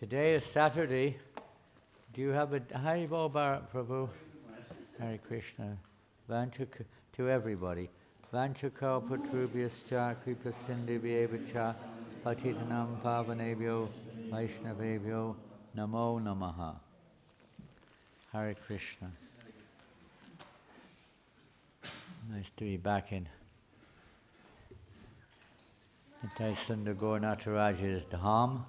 Today is Saturday. Do you have a Haribol Bharat Prabhu? Hare Krishna. To everybody. Vanchaka Patrubhyascha Kripa Sindhivyevacha Patitanam Pavanebhyo Vaishnavebhyo Namo Namaha. Hare Krishna. Nice to be back in Nitai Sundar Gaur Nataraja's Dham.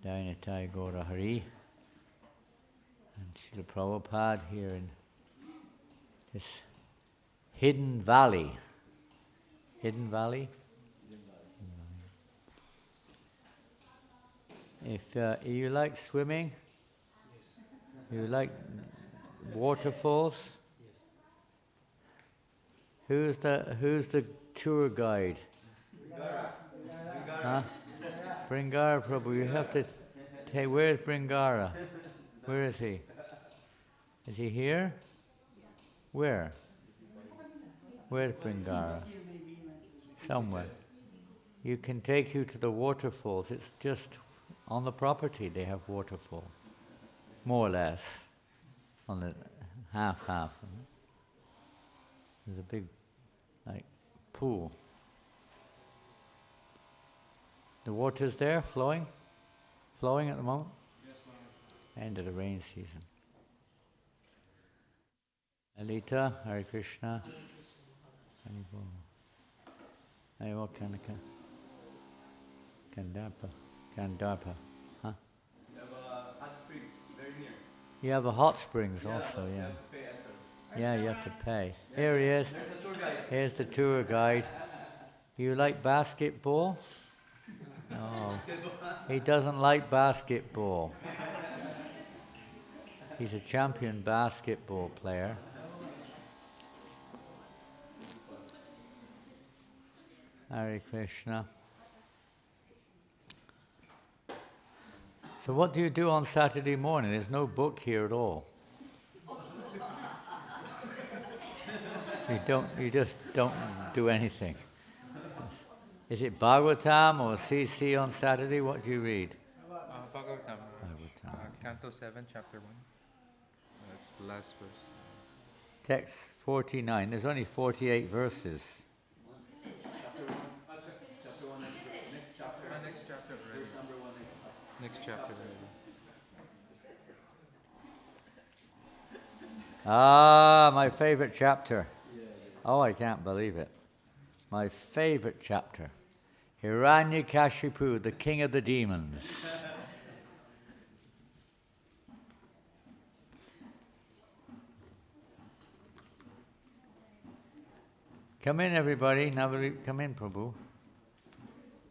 Dainitai Gaura Hari. And Srila Prabhupada here in this hidden valley. Hidden valley? If you like swimming, you like waterfalls, who's the tour guide? Huh? Bringara Prabhu, you have to take, where's Bringara? Where is he? Is he here? Where? Where's Bringara? Somewhere. You can take you to the waterfalls. It's just on the property they have waterfall. More or less. On the half. There's a big pool. The water's there, flowing at the moment? Yes, ma'am. End of the rain season. Alita, Hare Krishna. Haribo Kanaka. Kandarpa. Huh? You have hot springs very near. You have a hot springs also, You yeah. have to pay entrance. Yeah, you have to pay. Here he is. There's a tour guide. Here's the tour guide. You like basketball? No, he doesn't like basketball. He's a champion basketball player. Hare Krishna. So what do you do on Saturday morning? There's no book here at all. You just don't do anything. Is it Bhagavatam or CC on Saturday? What do you read? Bhagavatam. Canto 7, chapter 1. That's the last verse. Text 49. There's only 48 verses. Chapter 1, next chapter. Next chapter already. Verse number 1. Next chapter already. Ah, my favorite chapter. Oh, I can't believe it. My favorite chapter. Hiranyakashipu, the king of the demons. Come in, everybody. Come in, Prabhu.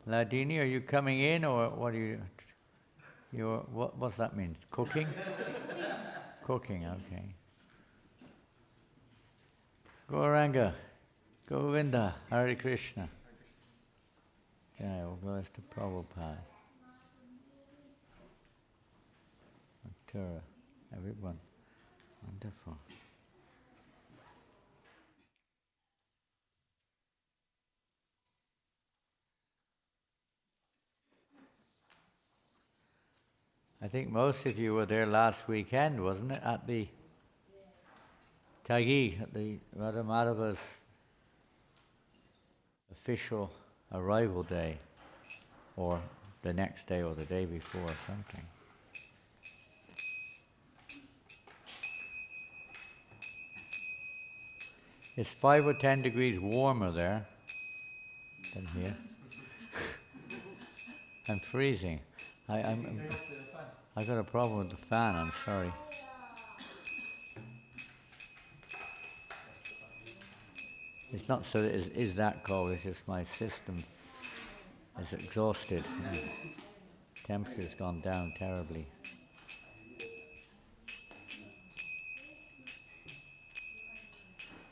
Ladini, are you coming in, or what are you? What's that mean? Cooking? Cooking, okay. Gauranga, Govinda, Hare Krishna. Okay, we'll go to Prabhupada. Mathura, everyone. Wonderful. I think most of you were there last weekend, wasn't it? At the Tagi, at the Radha Madhava's official arrival day, or the next day or the day before or something. It's 5 or 10 degrees warmer there than here. I'm freezing. I got a problem with the fan, I'm sorry. It's not so that it is that cold, it's just my system is exhausted. Temperature's gone down terribly.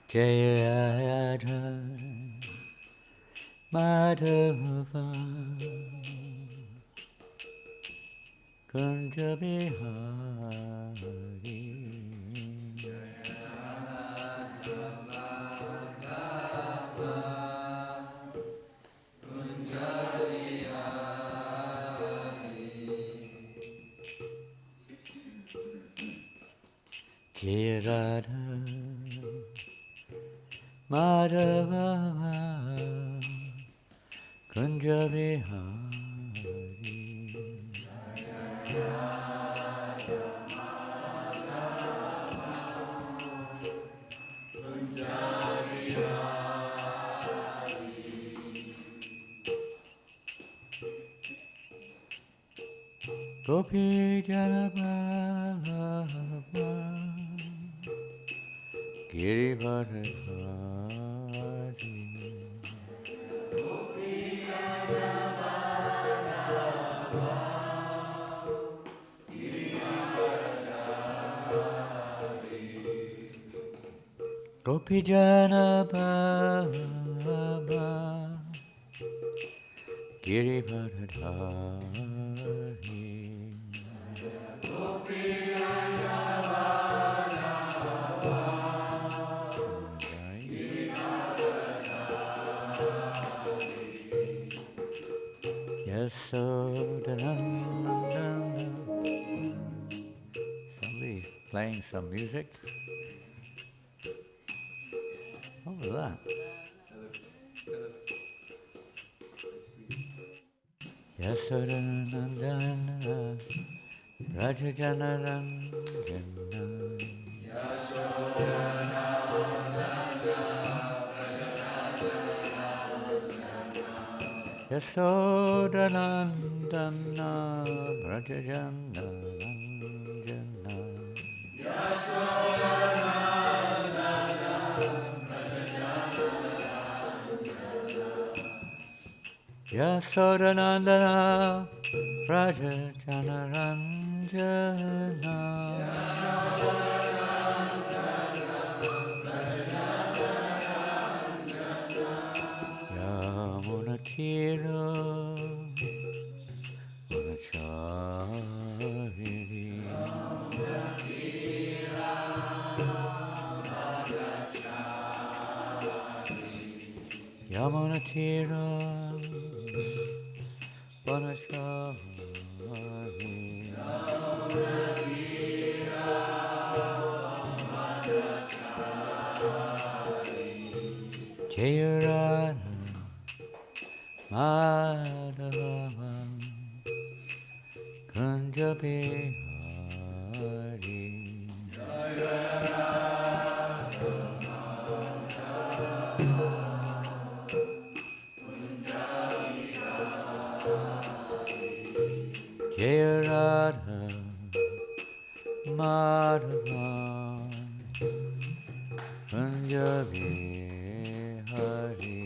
Jaya Radha Madhava Kunja Bihari Jaya Radha Madhava Kunja Vihari. Gopi Jana Vallabha Girivardhari. Gopi Jana Vallabha Girivardhari. Yasodananda. Somebody's playing some music. What was that? Yasodananda Vraja Janananda Yasodanandana Vraja Janananda Yasodanandana Vraja Janananda Yamunatira Munachari Yamunatira Munachari Jaya Radha Madhava Kunja Vihari. Jaya Radha Madhava Kunja Vihari.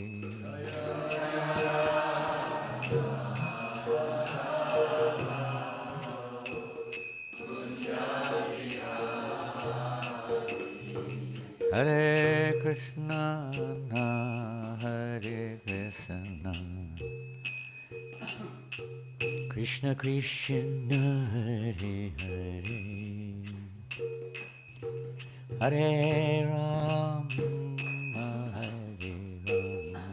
Hare Krishna, Hare Krishna, Krishna Krishna, Hare Hare, Hare Rama, Hare Rama,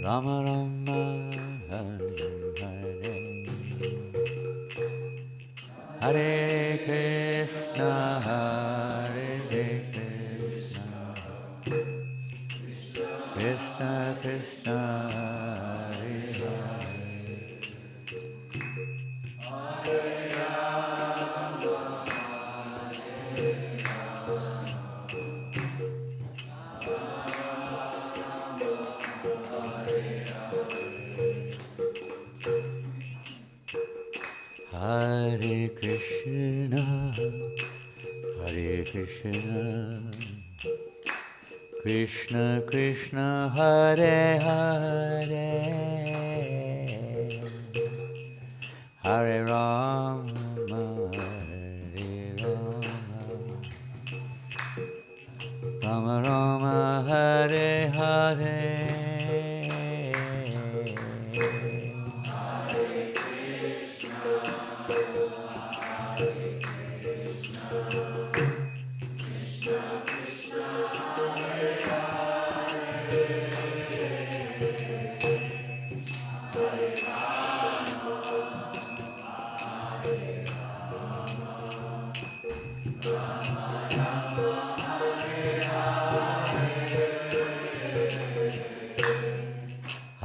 Rama Rama, Hare Hare, Hare Krishna, Hare Krishna, Krishna Krishna, Hare Hare Krishna, Hare Krishna, Krishna Krishna, Hare Hare, Hare Rama, Hare Rama, Rama Rama, Hare Hare.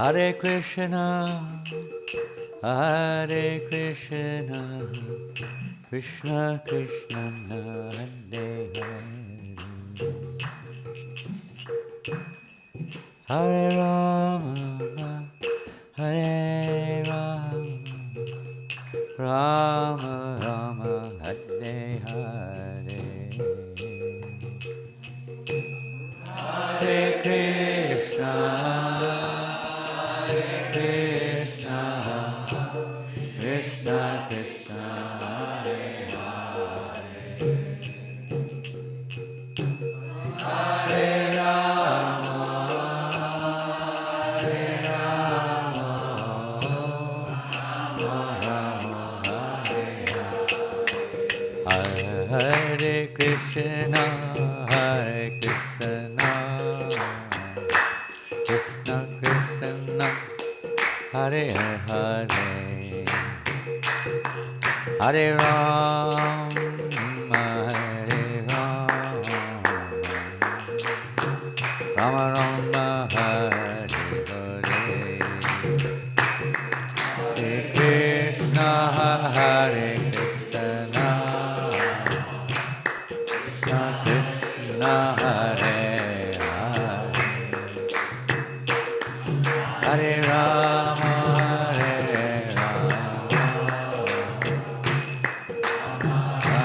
Hare Krishna, Hare Krishna, Krishna Krishna, Hare Hare, Hare Rama, Hare Rama, Rama Rama, Hare Hare, Hare Krishna, Hare Krishna, Krishna Krishna, Hare Hare, Hare Rama, Hare Rama, Rama Rama, Hare Hare, Hare Krishna, Hare Krishna, Krishna Krishna, Hare Hare, Hare Ram, Hare Ram, Rama Rama, Hare Hare, Hare Krishna, Hare Krishna, Krishna Krishna, Hare Hare, Hare Rama, Hare Rama, Rama Hare.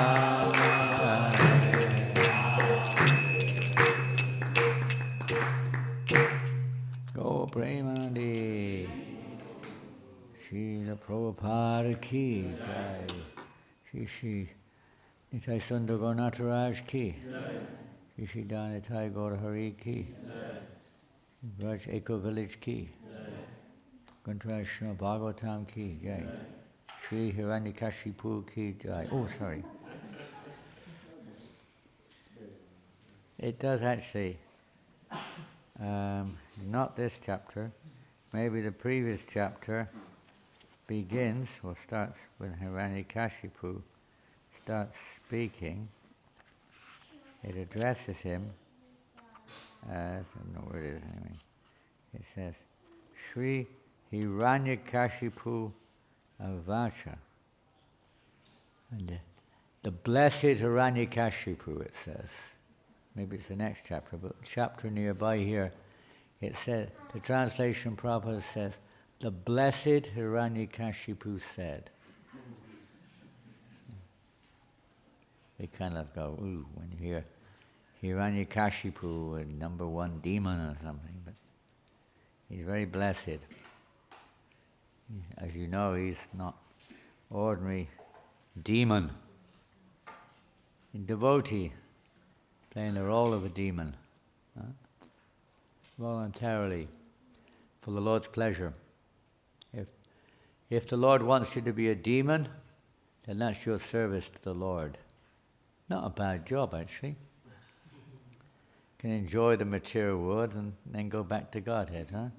Go Premanandi. Srila Prabhupada ki jai. Shri Nitai Sundar Nataraj ki. Shri Danitai Gaur Hari ki. Vraja Eco Village ki. Guntraj Srimad Bhagavatam ki jai. Shri Hiranyakashipu ki jai. Oh, sorry. It does actually, not this chapter, maybe the previous chapter begins, or starts when Hiranyakashipu starts speaking. It addresses him as, I don't know where it is anyway. It says, Sri Hiranyakashipu Avacha. And the blessed Hiranyakashipu, it says. Maybe it's the next chapter, but the chapter nearby here, it said, the translation Prabhupada says, the blessed Hiranyakashipu said. They kind of go, ooh, when you hear Hiranyakashipu, a number one demon or something, but he's very blessed. As you know, he's not ordinary demon. A devotee playing the role of a demon, voluntarily, for the Lord's pleasure. If the Lord wants you to be a demon, then that's your service to the Lord. Not a bad job, actually. You can enjoy the material world and then go back to Godhead, huh?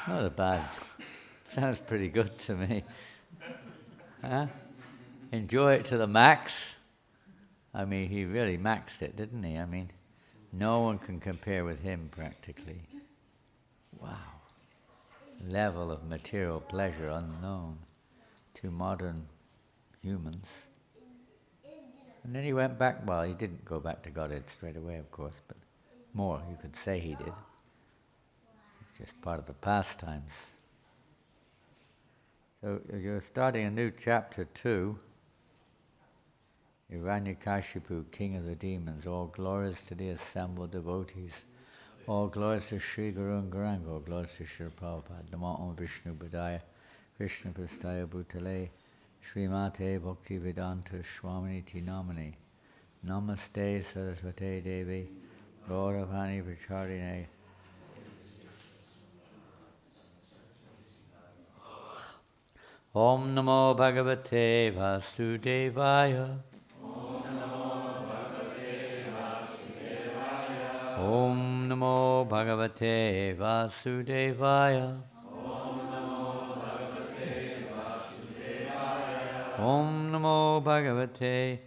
Not a bad. Sounds pretty good to me. Huh? Enjoy it to the max. I mean, he really maxed it, didn't he? I mean, no one can compare with him practically. Wow. Level of material pleasure unknown to modern humans. And then he went back, well, he didn't go back to Godhead straight away, of course, but more, you could say he did. It's just part of the pastimes. So you're starting a new chapter 2. Hiranyakashipu, king of the demons, all glories to the assembled devotees, all glories to Sri Guru and Gauranga, all glories to Sri Prabhupada, Namo Om Vishnu Padaya, Krishna Prastaya Bhutale, Srimate Bhakti Vedanta Swamini Namani, Namaste Saraswate Devi, Gauravani Pracharine. Om Namo Bhagavate Vasudevaya. Om Namo Bhagavate Vasudevaya. Om Namo Bhagavate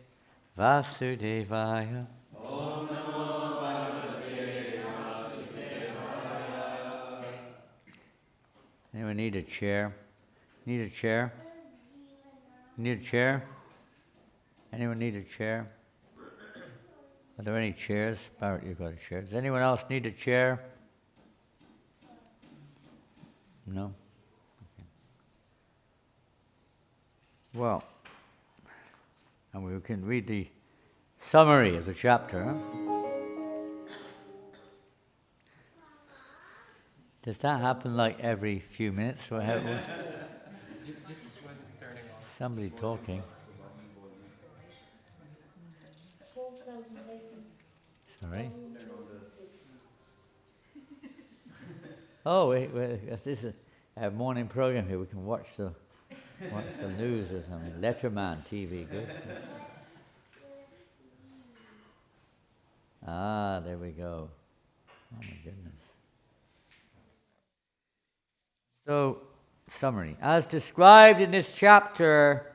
Vasudevaya. Anyone need a chair? Need a chair? Need a chair? Anyone need a chair? Are there any chairs? Barrett, you've got a chair. Does anyone else need a chair? No? Okay. Well, and we can read the summary of the chapter. Huh? Does that happen like every few minutes? Or how, Just when it's turning off. somebody talking. Sorry. Oh, wait, this is a morning program here. We can watch the news or something. Letterman TV, good. Ah, there we go. Oh my goodness. So, summary. As described in this chapter,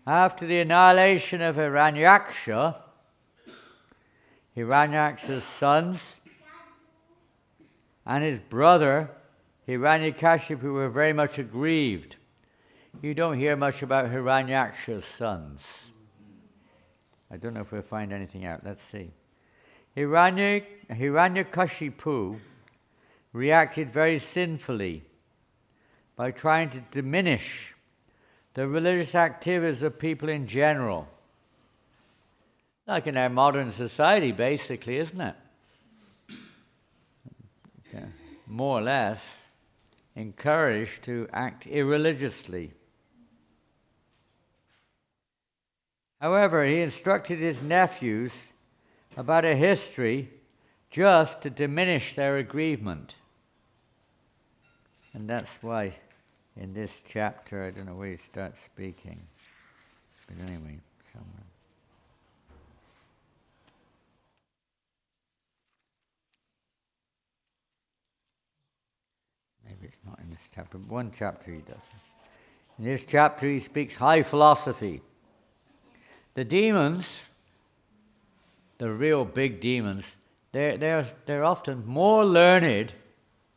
after the annihilation of Hiranyaksha, Hiranyaksha's sons and his brother Hiranyakashipu were very much aggrieved. You don't hear much about Hiranyaksha's sons. I don't know if we'll find anything out. Let's see. Hiranyakashipu reacted very sinfully by trying to diminish the religious activities of people in general. Like in our modern society, basically, isn't it? Okay. More or less encouraged to act irreligiously. However, he instructed his nephews about a history just to diminish their aggrievement. And that's why in this chapter, I don't know where he starts speaking, but anyway, somewhere. Maybe it's not in this chapter, but one chapter he does. In this chapter he speaks high philosophy. The demons, the real big demons, they're often more learned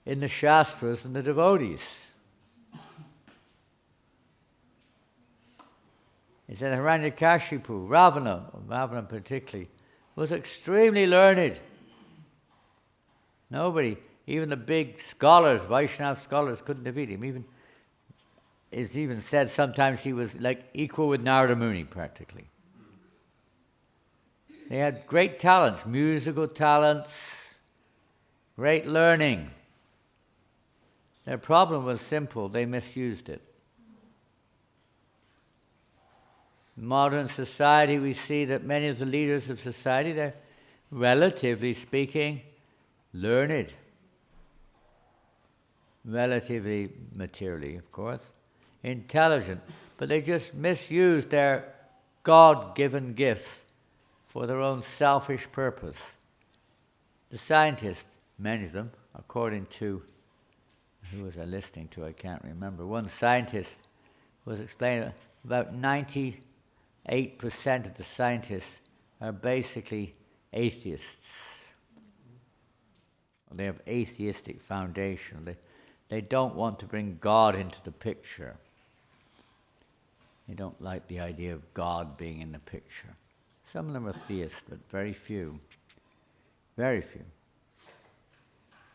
in the Shastras than the devotees. He said Hiranyakashipu, Ravana particularly, was extremely learned. Nobody, even the big scholars, Vaishnava scholars, couldn't defeat him. It's even said sometimes he was like equal with Narada Muni practically. They had great talents, musical talents, great learning. Their problem was simple, they misused it. In modern society, we see that many of the leaders of society, they're relatively speaking learned. Relatively materially, of course. Intelligent. But they just misused their God-given gifts for their own selfish purpose. The scientists, many of them, according to, who was I listening to? I can't remember. One scientist was explaining about 98% of the scientists are basically atheists. They have atheistic foundation. They don't want to bring God into the picture. They don't like the idea of God being in the picture. Some of them are theists, but very few. Very few.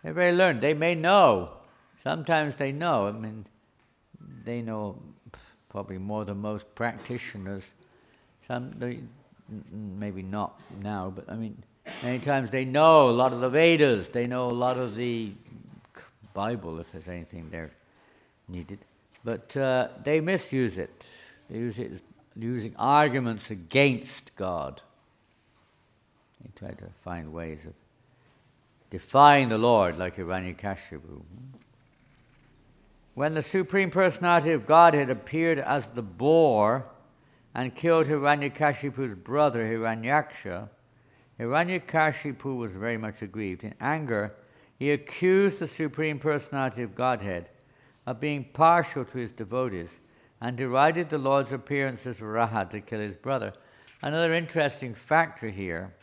They're very learned. They may know. Sometimes they know. I mean, they know probably more than most practitioners. Maybe not now, but I mean, many times they know a lot of the Vedas. They know a lot of the Bible, if there's anything there needed. But they misuse it. They use it as using arguments against God. They try to find ways of defying the Lord, like Hiranyakashipu. When the Supreme Personality of Godhead appeared as the boar and killed Hiranyakashipu's brother Hiranyaksha, Hiranyakashipu was very much aggrieved. In anger, he accused the Supreme Personality of Godhead of being partial to his devotees and derided the Lord's appearance as Vraja to kill his brother. Another interesting factor here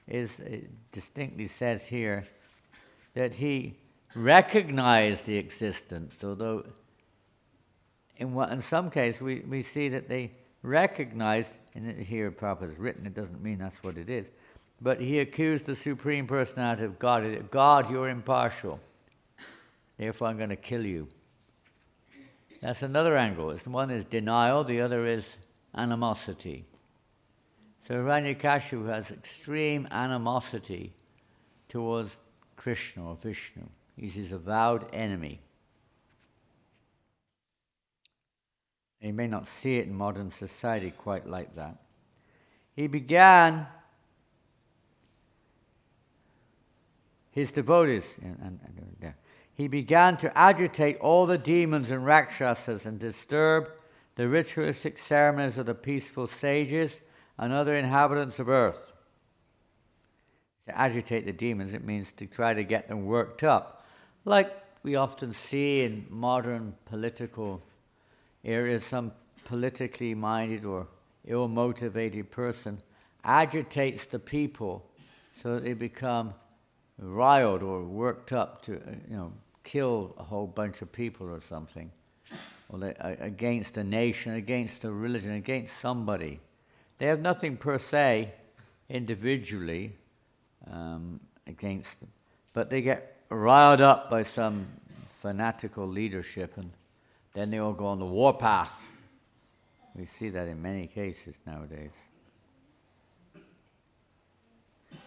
is, it distinctly says here, that he recognize the existence, although in some cases we see that they recognized, and here Prabhupada has written, it doesn't mean that's what it is, but he accused the Supreme Personality of God. God, you're impartial, therefore I'm going to kill you. That's another angle. One is denial, the other is animosity. So Hiranyakashipu has extreme animosity towards Krishna or Vishnu. He's his avowed enemy. You may not see it in modern society quite like that. He began his devotees, he began to agitate all the demons and rakshasas and disturb the ritualistic ceremonies of the peaceful sages and other inhabitants of earth. To agitate the demons, it means to try to get them worked up. Like we often see in modern political areas, some politically minded or ill-motivated person agitates the people so that they become riled or worked up to, kill a whole bunch of people or something, or against a nation, against a religion, against somebody. They have nothing per se, individually, against them, but they get riled up by some fanatical leadership, and then they all go on the warpath. We see that in many cases nowadays.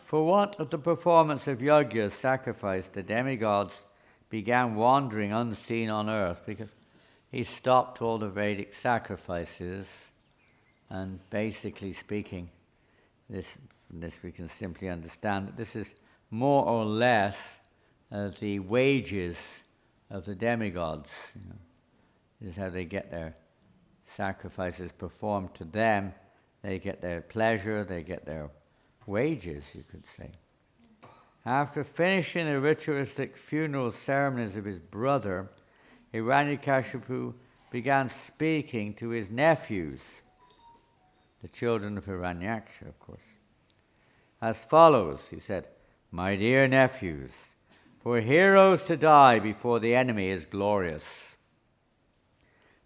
For want of the performance of yajnas, sacrifice, the demigods began wandering unseen on earth, because he stopped all the Vedic sacrifices, and basically speaking, this we can simply understand that this is more or less the wages of the demigods. This is how they get their sacrifices performed to them. They get their pleasure, they get their wages, you could say. After finishing the ritualistic funeral ceremonies of his brother, Hiranyakashipu began speaking to his nephews, the children of Hiranyaksha, of course, as follows. He said, "My dear nephews, for heroes to die before the enemy is glorious."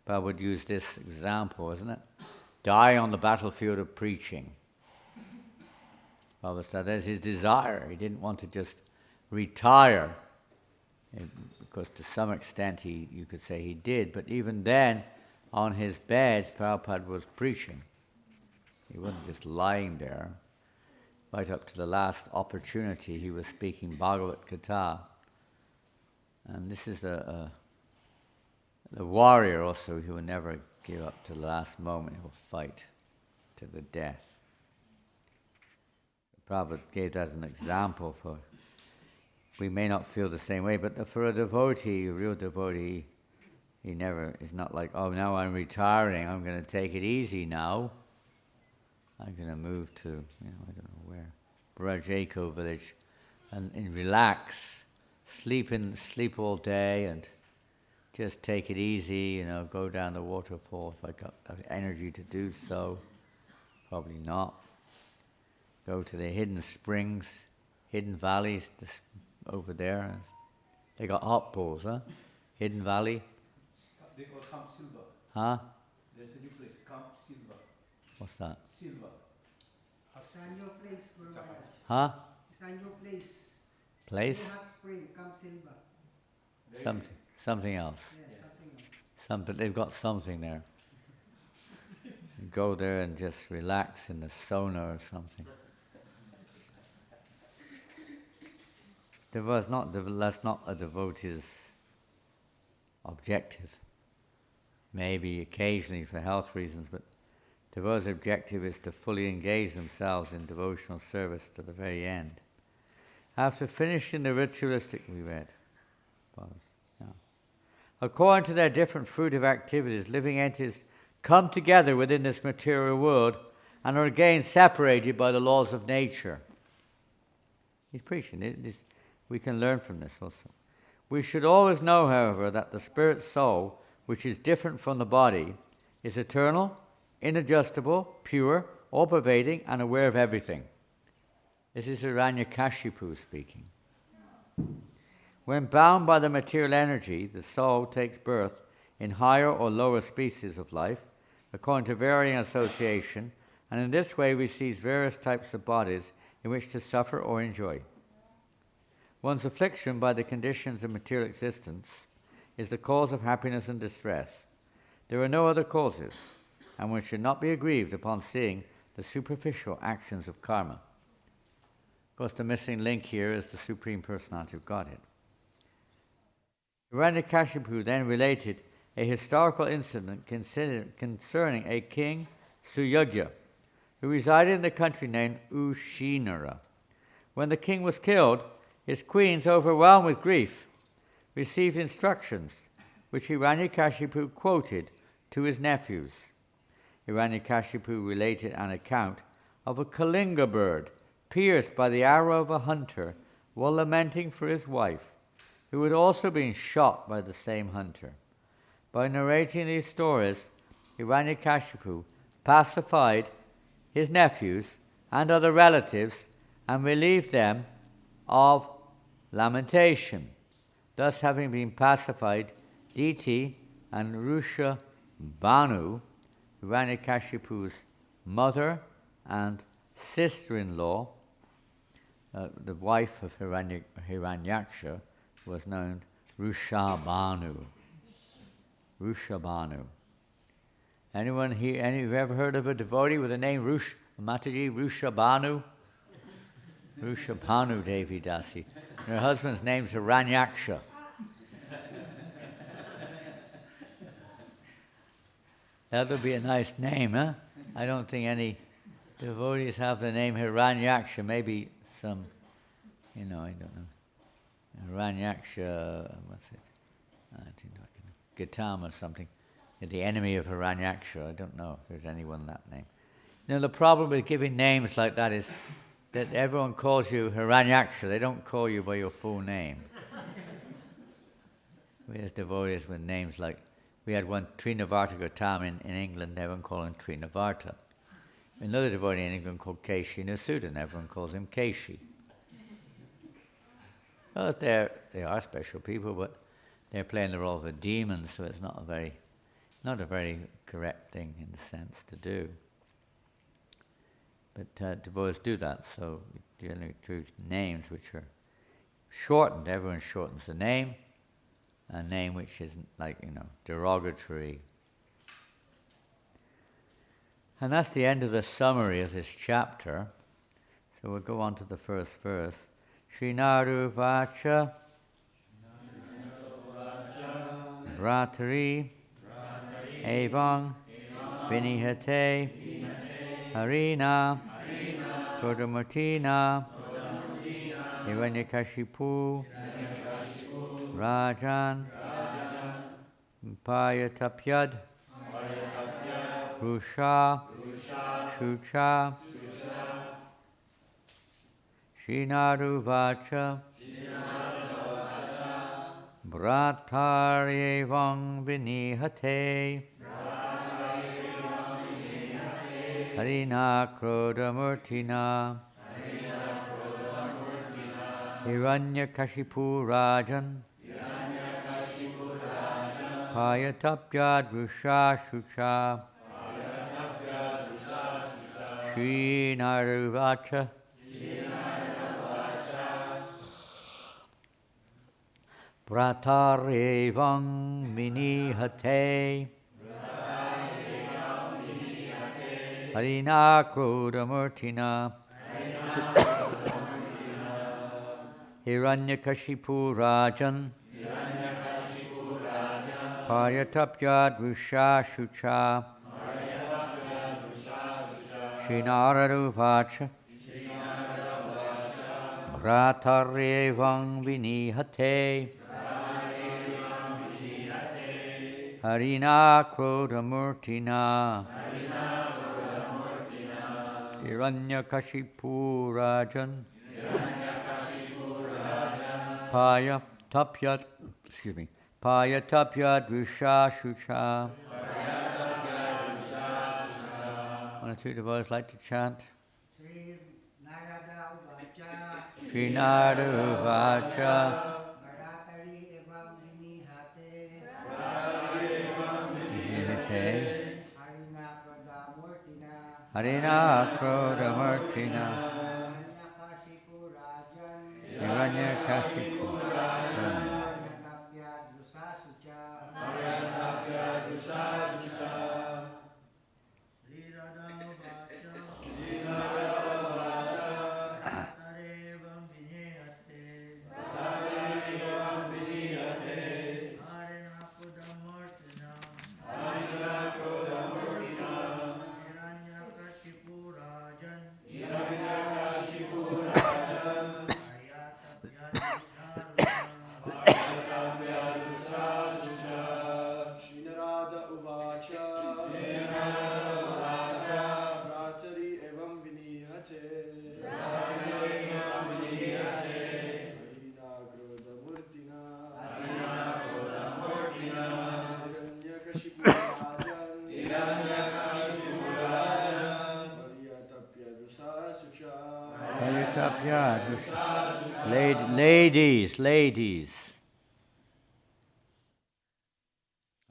Prabhupada would use this example, isn't it? Die on the battlefield of preaching. Prabhupada said that's his desire. He didn't want to just retire, because to some extent you could say he did, but even then, on his bed, Prabhupada was preaching. He wasn't just lying there. Right up to the last opportunity, he was speaking Bhagavad Gita. And this is the warrior also who will never give up to the last moment. He will fight to the death. Prabhupada gave that as an example for, we may not feel the same way, but for a devotee, a real devotee, he never is not like, oh, now I'm retiring, I'm going to take it easy now. I'm going to move to, I don't know where, Vraja Eco Village, and relax, sleep all day, and just take it easy, go down the waterfall if I got energy to do so. Probably not. Go to the hidden springs, hidden valleys, over there. They got hot pools, huh? Hidden Valley. They call Camp Silva. Huh? There's a new place, Camp Silva. What's that? Silva. It's on your place, Guru Maharaj. Huh? It's on your place. Place? Hot spring, Camp Silva. Something else. Yeah, something else. They've got something there. You go there and just relax in the sauna or something. That's not a devotee's objective. Maybe occasionally for health reasons, but devotee's objective is to fully engage themselves in devotional service to the very end. After finishing the ritualistic, we read, according to their different fruitive activities, living entities come together within this material world and are again separated by the laws of nature. He's preaching. We can learn from this also. We should always know, however, that the spirit soul, which is different from the body, is eternal, inadjustable, pure, all-pervading, and aware of everything. This is Hiranyakashipu speaking. When bound by the material energy, the soul takes birth in higher or lower species of life, according to varying association, and in this way receives various types of bodies in which to suffer or enjoy. One's affliction by the conditions of material existence is the cause of happiness and distress. There are no other causes, and one should not be aggrieved upon seeing the superficial actions of karma. Of course, the missing link here is the Supreme Personality of Godhead. Hiranyakashipu then related a historical incident concerning a king, Suyagya, who resided in the country named Ushinara. When the king was killed, his queens, overwhelmed with grief, received instructions which Hiranyakashipu quoted to his nephews. Hiranyakashipu related an account of a Kalinga bird pierced by the arrow of a hunter while lamenting for his wife, who had also been shot by the same hunter. By narrating these stories, Hiranyakashipu pacified his nephews and other relatives and relieved them of lamentation. Thus, having been pacified, Diti and Rusha Banu, Hiranyakashipu's mother and sister-in-law, the wife of Hiranyaksha, was known Rushabanu. Rushabanu. Anyone here? Have you ever heard of a devotee with the name Mataji Rushabanu? Rushabanu Devi Dasi. Her husband's name's Hiranyaksha. That would be a nice name, huh? I don't think any devotees have the name Hiranyaksha. Maybe some, I don't know. Hiranyaksha, what's it? I think like Gautama or something. The enemy of Hiranyaksha. I don't know if there's anyone that name. Now the problem with giving names like that is that everyone calls you Hiranyaksha. They don't call you by your full name. We have devotees with names like, we had one Trinavarta Gautama in England, everyone called him Trinavarta. Another devotee in England called Keshi Nasudan, everyone calls him Keshi. Well, they are special people, but they're playing the role of a demon, so it's not a very correct thing in the sense to do. But devotees do that, so we generally choose names which are shortened. Everyone shortens the name, a name which isn't derogatory. And that's the end of the summary of this chapter. So we'll go on to the first verse. Srinaru Vacha Vratari Evang Vinihate Harina Kodamurtina Hiranyakashipu Rajan Payatapyad Rusha Shucha Srinaru Vacha Brataryevang Vinihate Harina Krodamurtina Hiranyakashipu Rajan Payatapyad Rusha Shucha Srinaru Vacha Brataryevang Vinihate Harina Krodamurtina Hiranyakashipu Rajan Payatapyad Rusha Shucha Srinaru Vacha Brataryevang Vinihate Harina Krodamurtina Hiranyakashipu Rajan Payatapyad Rusha Shucha. One or two devotees like to chant. Sri Narada Vacha Vinihyate Harina Pradamurtina Harina Prodamurtina Hiranyakashipu Rajan Hiranyakashipu Maryatapya Drusasucha Tarevam Vinayate Harina Pradamurtina Hiranyakashipu Rajan Srinarada Uvacha Ratari Evam Vinihate Harina Krodha Murtina Hiranyakashipu Rajan Varyatapya Dusasucha Varyatapya Ladies.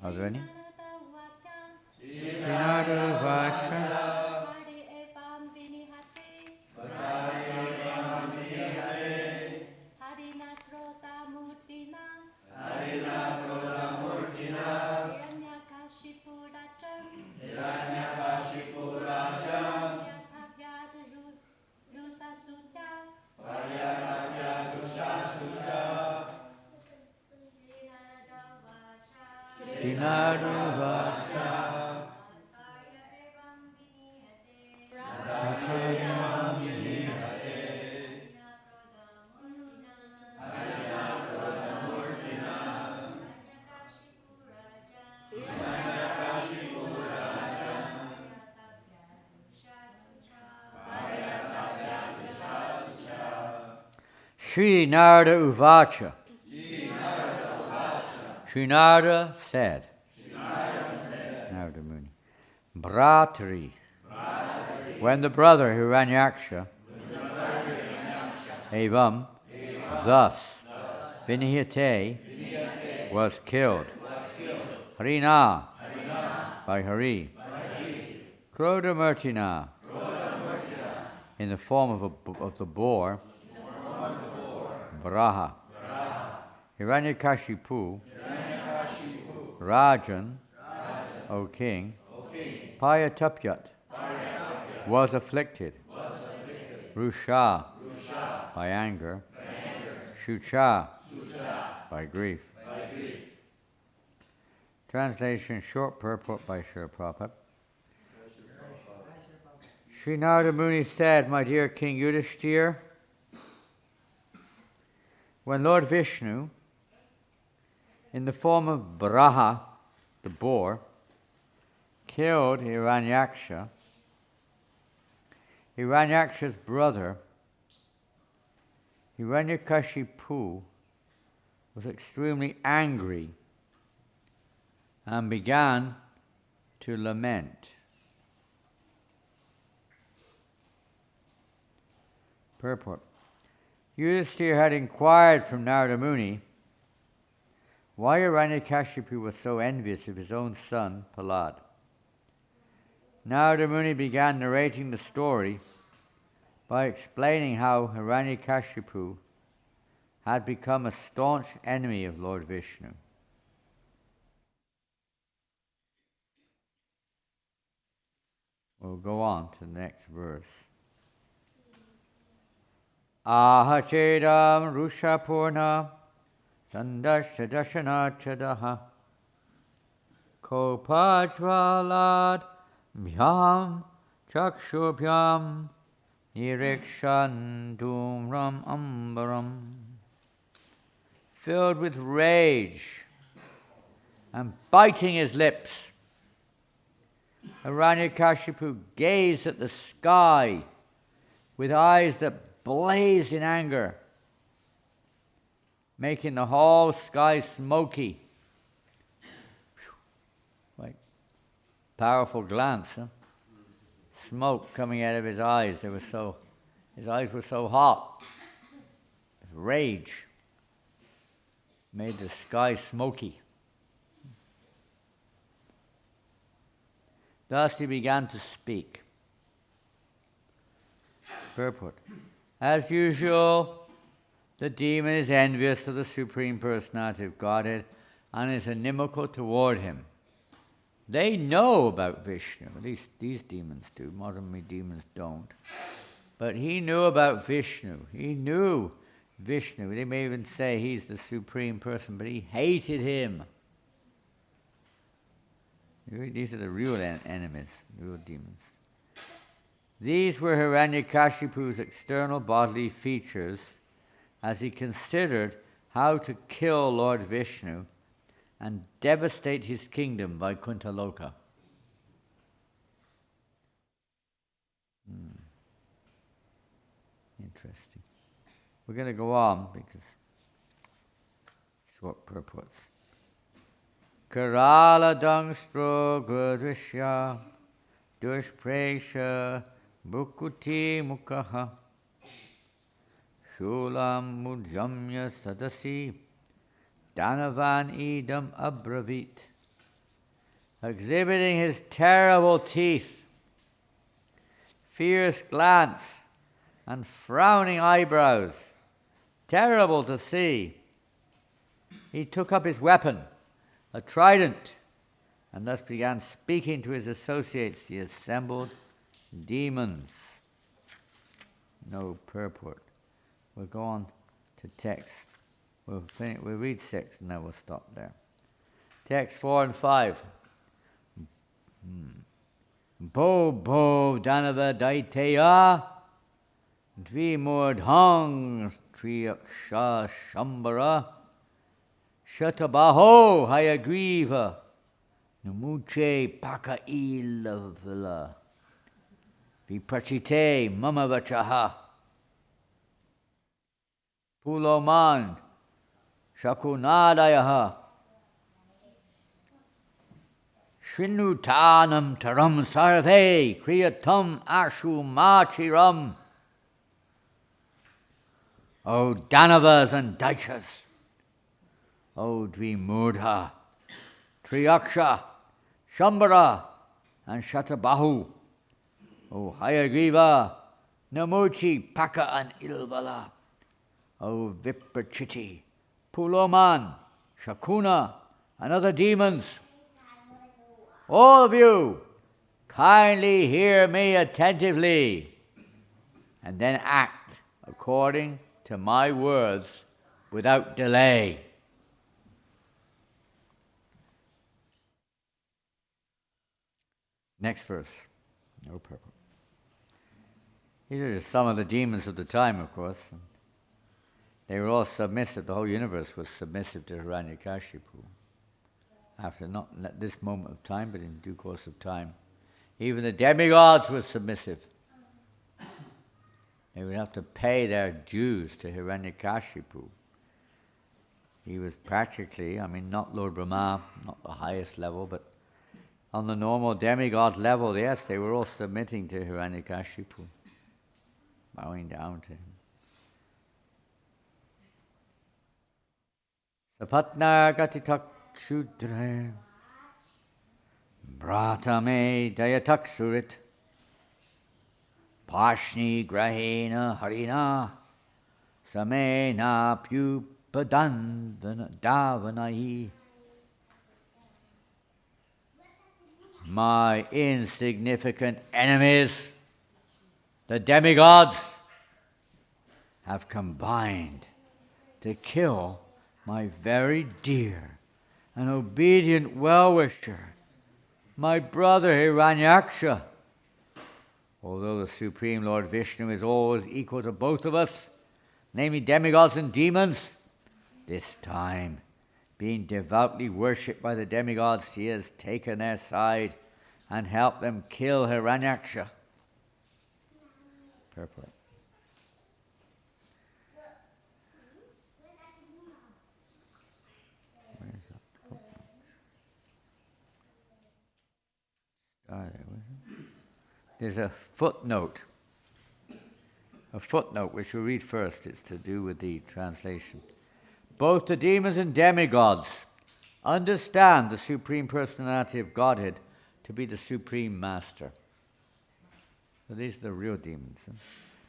Are there any? Srinada Vacha Srinada Vacha Sri Narada Uvacha. Sri Narada said. Narada Muni. Bhratri. When the brother Hiranyaksha, Evam, thus, Vinayate, was killed. Harina, by Hari. Krodamurtina, in the form of the boar, Vraja. Hiranyakashipu, Rajan, O king, Payatapyat, was afflicted. Rusha, by anger. Shucha, by grief. Translation, short purport by Srila Prabhupada. Sri Narada Muni said, my dear King Yudhishthir, when Lord Vishnu, in the form of Braha, the boar, killed Hiranyaksha, Hiranyaksha's brother, Hiranyakashipu, was extremely angry and began to lament. Purport. Yudhishthira had inquired from Narada Muni why Hiranyakashipu was so envious of his own son, Prahlad. Narada Muni began narrating the story by explaining how Hiranyakashipu had become a staunch enemy of Lord Vishnu. We'll go on to the next verse. Ahachedam rushapurna sandasya dashana chadaha kopajvalad bhyam chakshubhyam nirikshan dumram ambaram. Filled with rage and biting his lips, Hiranyakashipu gazed at the sky with eyes that blazed in anger, making the whole sky smoky. Like powerful glance, huh? Smoke coming out of his eyes. His eyes were so hot. Rage made the sky smoky. Thus he began to speak. Purport. As usual, the demon is envious of the Supreme Personality of Godhead and is inimical toward him. They know about Vishnu, at least these demons do, modern demons don't. But he knew about Vishnu. He knew Vishnu. They may even say he's the Supreme Person, but he hated him. These are the real enemies, real demons. These were Hiranyakashipu's external bodily features as he considered how to kill Lord Vishnu and devastate his kingdom, Vaikuntha-loka. Interesting. We're going to go on because short purports. Karala dangstro gurdvishya dushpresha bukuti mukaha shulam mujamya sadasi Danavan idam abravit, exhibiting his terrible teeth, fierce glance, and frowning eyebrows, terrible to see. He took up his weapon, a trident, and thus began speaking to his associates, the assembled demons. No purport. We'll go on to text. We'll read 6 and then we'll stop there. Text 4 and 5. Bo bo danava daiteya dvimurdhang triyaksha shambara shatabaho hayagriva namuche paka ilavila viprachite mama vachaha puloman Shakunadayaha Shrinutanam taram sarve kriyatam ashu machiram. O Danavas and Daityas, O Dvimurdha, Triyaksha, Shambara, and Shatabahu, O Hayagriva, Namuchi, Paka, and Ilvala, O Viprachiti, Puloman, Shakuna, and other demons. All of you, kindly hear me attentively, and then act according to my words without delay. Next verse. No purpose. These are just some of the demons of the time, of course. They were all submissive. The whole universe was submissive to Hiranyakashipu. After not at this moment of time, but in due course of time. Even the demigods were submissive. They would have to pay their dues to Hiranyakashipu. He was practically, not Lord Brahma, not the highest level, but on the normal demigod level, yes, they were all submitting to Hiranyakashipu, bowing down to him. Sapatna gatitak shudre bratame dayatak surit pashni grahena harina samena pyupadan davanai. My insignificant enemies, the demigods, have combined to kill my very dear and obedient well-wisher, my brother Hiranyaksha. Although the Supreme Lord Vishnu is always equal to both of us, namely demigods and demons, this time, being devoutly worshipped by the demigods, he has taken their side and helped them kill Hiranyaksha. Purport. There's a footnote which we'll read first. It's to do with the translation. Both the demons and demigods understand the Supreme Personality of Godhead to be the supreme master. So these are the real demons. Huh?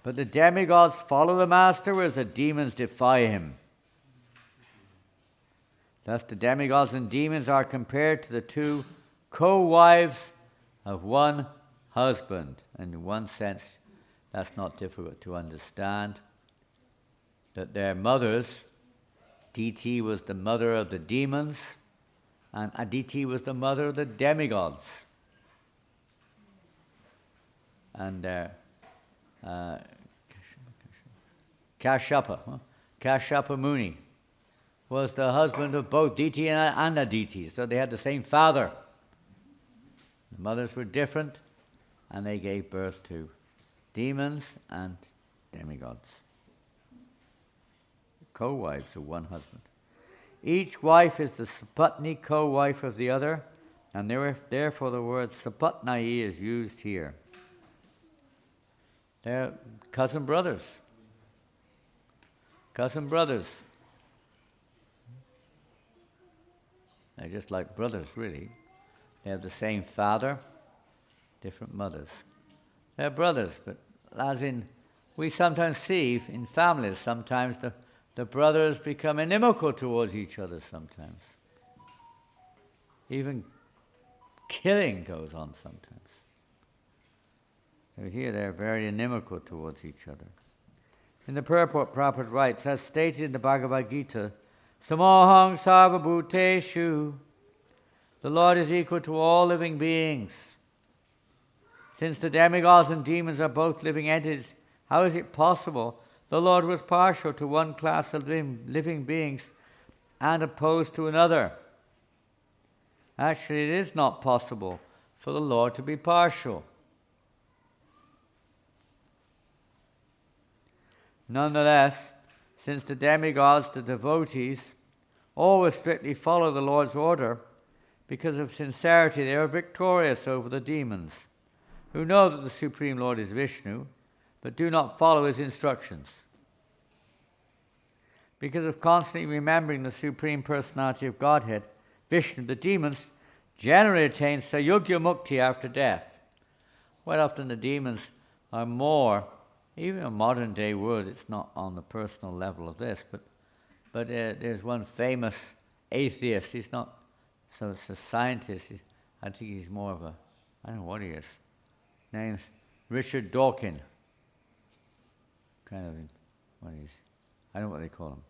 But the demigods follow the master, whereas the demons defy him. Thus the demigods and demons are compared to the two co-wives of one husband. And in one sense, that's not difficult to understand. That their mothers, Diti was the mother of the demons, and Aditi was the mother of the demigods. And Kashyapa Muni was the husband of both Diti and Aditi, so they had the same father. The mothers were different, and they gave birth to demons and demigods. Co-wives of one husband. Each wife is the Sapatni co-wife of the other, and therefore the word Sapatnai is used here. They're cousin brothers. Cousin brothers. They're just like brothers, really. They have the same father, different mothers. They're brothers, but as in, we sometimes see in families, sometimes the brothers become inimical towards each other sometimes. Even killing goes on sometimes. So here they're very inimical towards each other. In the purport, Prabhupada writes, as stated in the Bhagavad Gita, Samohang Sarva Bhuteshu, the Lord is equal to all living beings. Since the demigods and demons are both living entities, how is it possible the Lord was partial to one class of living beings and opposed to another? Actually, it is not possible for the Lord to be partial. Nonetheless, since the demigods, the devotees, always strictly follow the Lord's order, because of sincerity they are victorious over the demons, who know that the Supreme Lord is Vishnu, but do not follow his instructions. Because of constantly remembering the Supreme Personality of Godhead, Vishnu, the demons generally attain Sayogya Mukti after death. Quite often the demons are more, even in modern day world, it's not on the personal level of this, but there's one famous atheist, he's not, so it's a scientist, I think he's more of a, I don't know what he is. Name's Richard Dawkins. Kind of, what is, I don't know what they call him.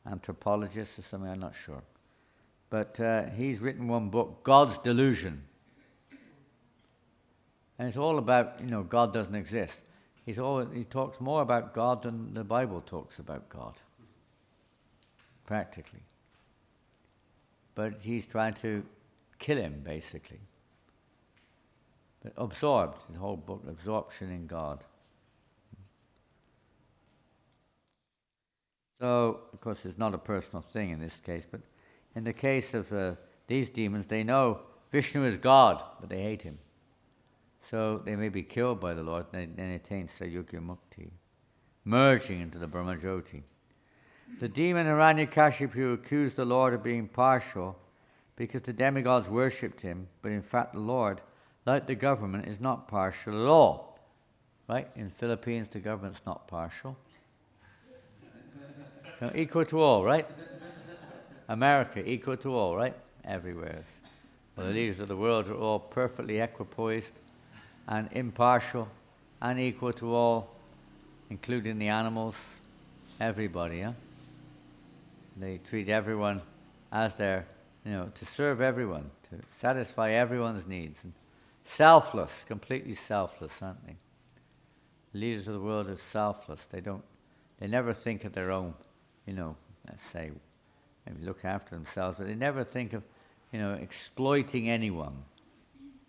Anthropologist or something, I'm not sure. But he's written one book, God's Delusion. And it's all about, God doesn't exist. He talks more about God than the Bible talks about God. Practically. But he's trying to kill him, basically. But absorbed, the whole book, absorption in God. So, of course, it's not a personal thing in this case, but in the case of these demons, they know Vishnu is God, but they hate him. So they may be killed by the Lord, and they attain Sayogya Mukti, merging into the Brahmajyoti. The demon Hiranyakashipu accused the Lord of being partial because the demigods worshipped him, but in fact the Lord, like the government, is not partial at all. Right? In Philippines, the government's not partial. Equal to all, right? America, equal to all, right? Everywhere. Well, the leaders of the world are all perfectly equipoised and impartial and equal to all, including the animals, everybody, yeah? They treat everyone as their, to serve everyone, to satisfy everyone's needs. And selfless, completely selfless, aren't they? The leaders of the world are selfless. They never think of their own, let's say, maybe look after themselves, but they never think of, exploiting anyone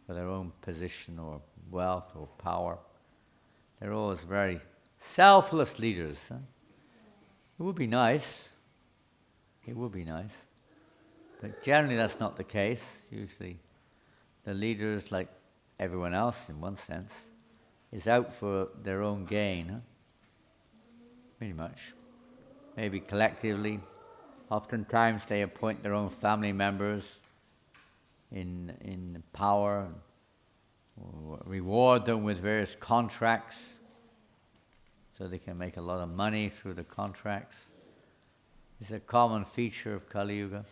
for their own position or wealth or power. They're always very selfless leaders. Huh? It would be nice. It would be nice. But generally that's not the case. Usually the leaders, like everyone else in one sense, is out for their own gain. Huh? Pretty much. Maybe collectively. Oftentimes they appoint their own family members, in power, or reward them with various contracts so they can make a lot of money through the contracts. It's a common feature of Kali Yuga.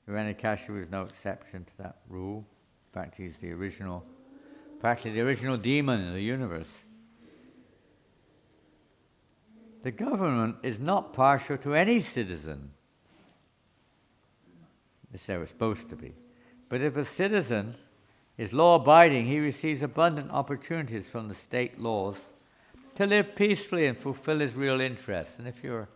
Hiranyakashipu was no exception to that rule. In fact, he's practically the original demon in the universe. The government is not partial to any citizen. That's how it's supposed to be. But if a citizen is law-abiding, he receives abundant opportunities from the state laws to live peacefully and fulfill his real interests. And if you're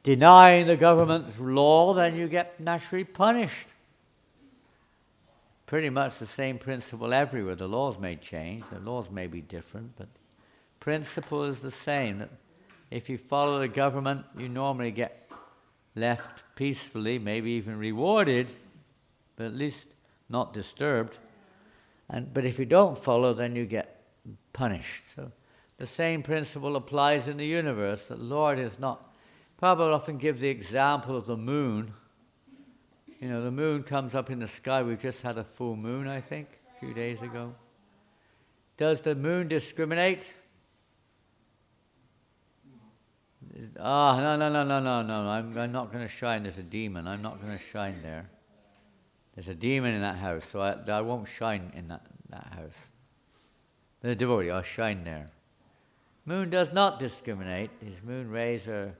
denying the government's law, then you get naturally punished. Pretty much the same principle everywhere. The laws may change, the laws may be different, but principle is the same. That if you follow the government, you normally get left peacefully, maybe even rewarded, but at least not disturbed. But if you don't follow, then you get punished. So the same principle applies in the universe. The Lord is not... Prabhupada often gives the example of the moon. You know, the moon comes up in the sky. We've just had a full moon, I think, a few days ago. Does the moon discriminate? No. I'm not going to shine. There's a demon. I'm not going to shine there. There's a demon in that house, so I won't shine in that house. The devotee, I'll shine there. Moon does not discriminate. These moon rays are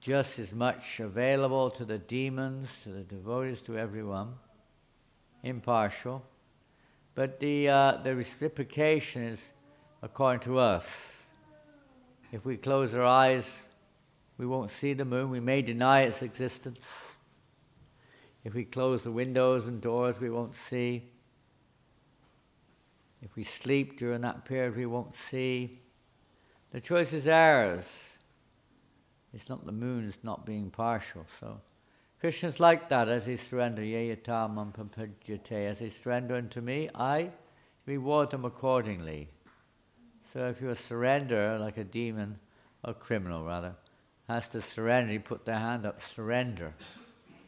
just as much available to the demons, to the devotees, to everyone. Impartial. But the reciprocation is according to us. If we close our eyes, we won't see the moon. We may deny its existence. If we close the windows and doors, we won't see. If we sleep during that period, we won't see. The choice is ours. It's not the moon, it's not being partial. So Krishna's like that as they surrender. Yayata mam pampajate. As they surrender unto me, I reward them accordingly. So if you surrender, like a demon, or criminal rather, has to surrender, you put their hand up, surrender.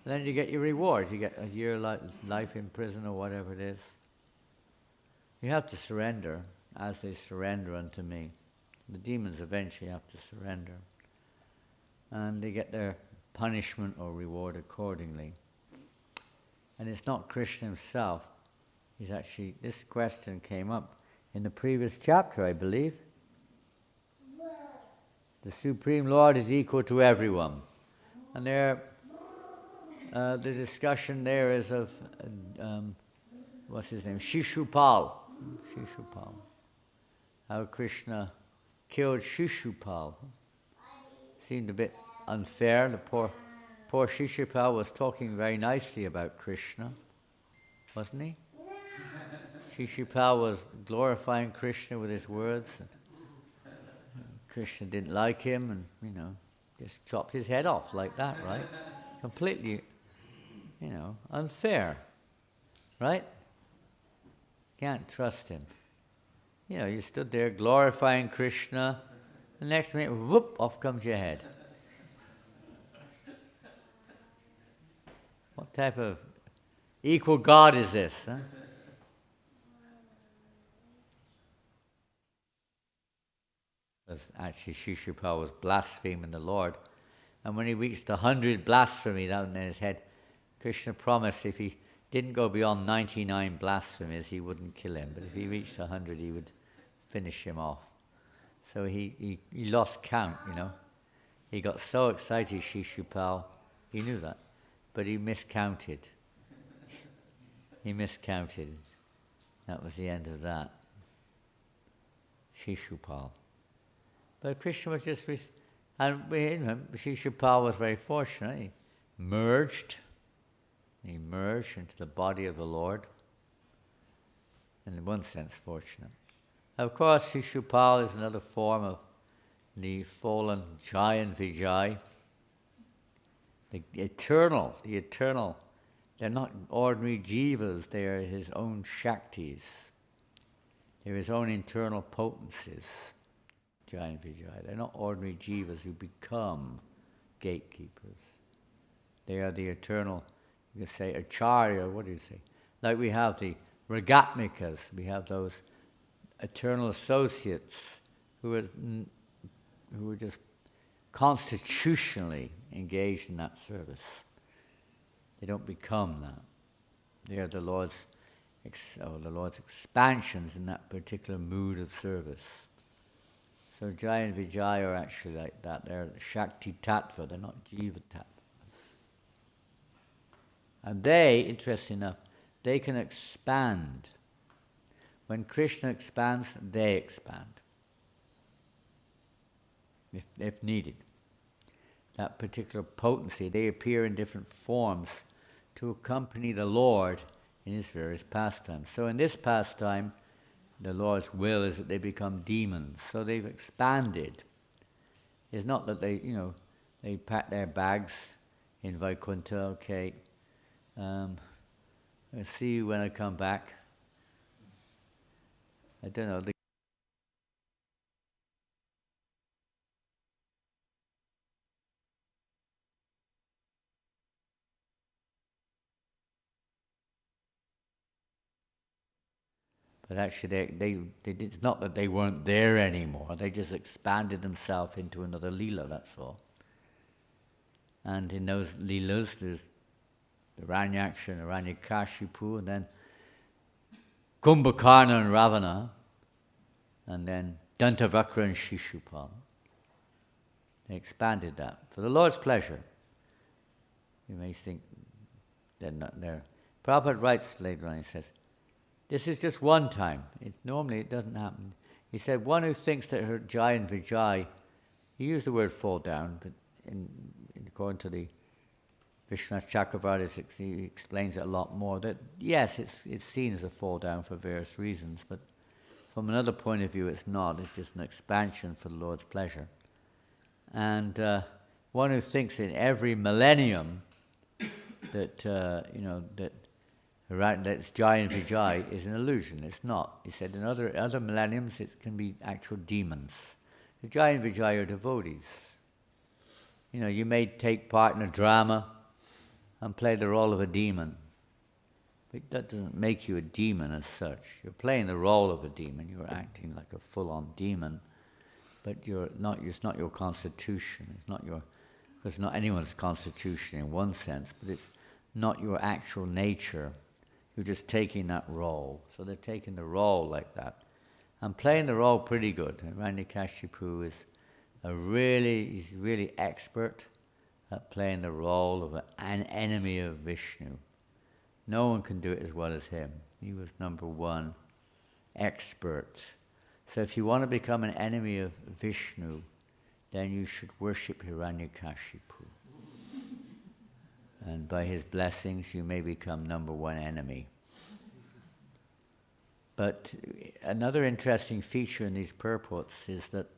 And then you get your reward. You get a year life in prison or whatever it is. You have to surrender as they surrender unto me. The demons eventually have to surrender. And they get their punishment or reward accordingly. And it's not Krishna himself. He's actually, this question came up in the previous chapter, I believe. The Supreme Lord is equal to everyone. And there, the discussion there is of, what's his name? Shishupal. How Krishna killed Shishupal. Seemed a bit unfair. The poor Shishupal was talking very nicely about Krishna, wasn't he? Shishupal was glorifying Krishna with his words. Krishna didn't like him and, just chopped his head off like that, right? Completely, unfair, right? Can't trust him. You stood there glorifying Krishna. The next minute, whoop, off comes your head. What type of equal God is this? Huh? Actually, Shishupal was blaspheming the Lord. And when he reached 100 blasphemy down in his head, Krishna promised if he didn't go beyond 99 blasphemies, he wouldn't kill him. But if he reached 100, he would finish him off. So he lost count, He got so excited, Shishupal. He knew that. But he miscounted. That was the end of that. Shishupal. But Krishna was just... Shishupal was very fortunate. He merged into the body of the Lord. And in one sense, fortunate. Of course, Shishupal is another form of the fallen giant Vijay. The eternal. They're not ordinary jivas, they are his own shaktis. They're his own internal potencies, giant Vijay. They're not ordinary jivas who become gatekeepers. They are the eternal, you could say, acharya, what do you say? Like we have the ragatmikas, we have those eternal associates who are just constitutionally engaged in that service. They don't become that. They are the Lord's expansions in that particular mood of service. So Jaya and Vijaya are actually like that. They're Shakti Tattva, they're not Jiva Tattva. And they, interesting enough, they can expand. When Krishna expands, they expand. If needed. That particular potency, they appear in different forms to accompany the Lord in his various pastimes. So in this pastime, the Lord's will is that they become demons. So they've expanded. It's not that they pack their bags in Vaikuntha, okay, I'll see you when I come back. I don't know. But actually, it's not that they weren't there anymore. They just expanded themselves into another lila, that's all. And in those lilas, there's the Hiranyaksha and Hiranyakashipu, and then Kumbhakarna and Ravana, and then Dantavakra and Shishupal. They expanded that for the Lord's pleasure. You may think they're not there. Prabhupada writes later on, he says, this is just one time. Normally it doesn't happen. He said, one who thinks that her Jai and Vijay, he used the word fall down, but according to the Vishwanath Chakravarti, he explains it a lot more, that yes, it's seen as a fall down for various reasons, but from another point of view it's not. It's just an expansion for the Lord's pleasure. And one who thinks in every millennium that, that's Jai and Vijay is an illusion. It's not. He said in other millenniums it can be actual demons. The Jai and Vijay are devotees. You may take part in a drama and play the role of a demon. But that doesn't make you a demon as such. You're playing the role of a demon. You're acting like a full-on demon. But it's not your constitution. It's not anyone's constitution in one sense, but it's not your actual nature. You're just taking that role. So they're taking the role like that. And playing the role pretty good. Hiranyakashipu is he's really expert at playing the role of an enemy of Vishnu. No one can do it as well as him. He was number one expert. So if you want to become an enemy of Vishnu, then you should worship Hiranyakashipu. And by his blessings, you may become number one enemy. But another interesting feature in these purports is that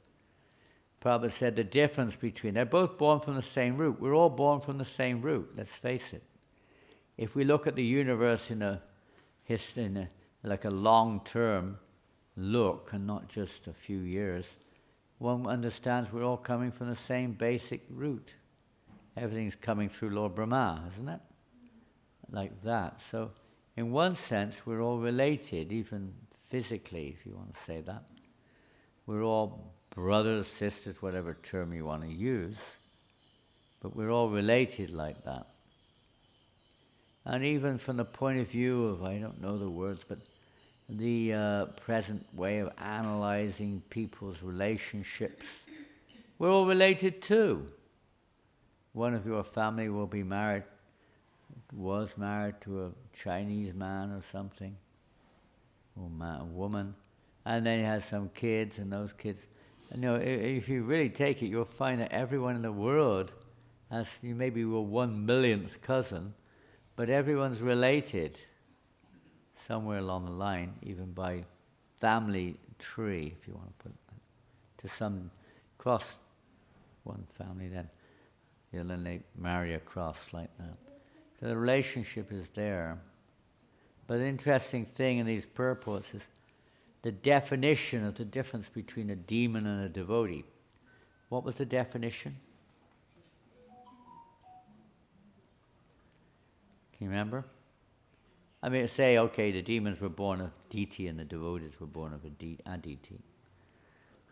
Prabhupada said the difference between, they're both born from the same root. We're all born from the same root, let's face it. If we look at the universe in a long-term look and not just a few years, one understands we're all coming from the same basic root. Everything's coming through Lord Brahma, isn't it? Like that. So in one sense, we're all related, even physically, if you want to say that. We're all brothers, sisters, whatever term you want to use, but we're all related like that. And even from the point of view of, I don't know the words, but the present way of analyzing people's relationships, we're all related too. One of your family will be was married to a Chinese man or something, or a woman, and then he has some kids, and those kids, if you really take it, you'll find that everyone in the world has, you maybe were 1 millionth cousin, but everyone's related somewhere along the line, even by family tree, if you want to put it, to some cross one family, then they marry across like that. So the relationship is there. But the interesting thing in these purports is the definition of the difference between a demon and a devotee. What was the definition? Can you remember? I mean, say, okay, the demons were born of deity and the devotees were born of aditi.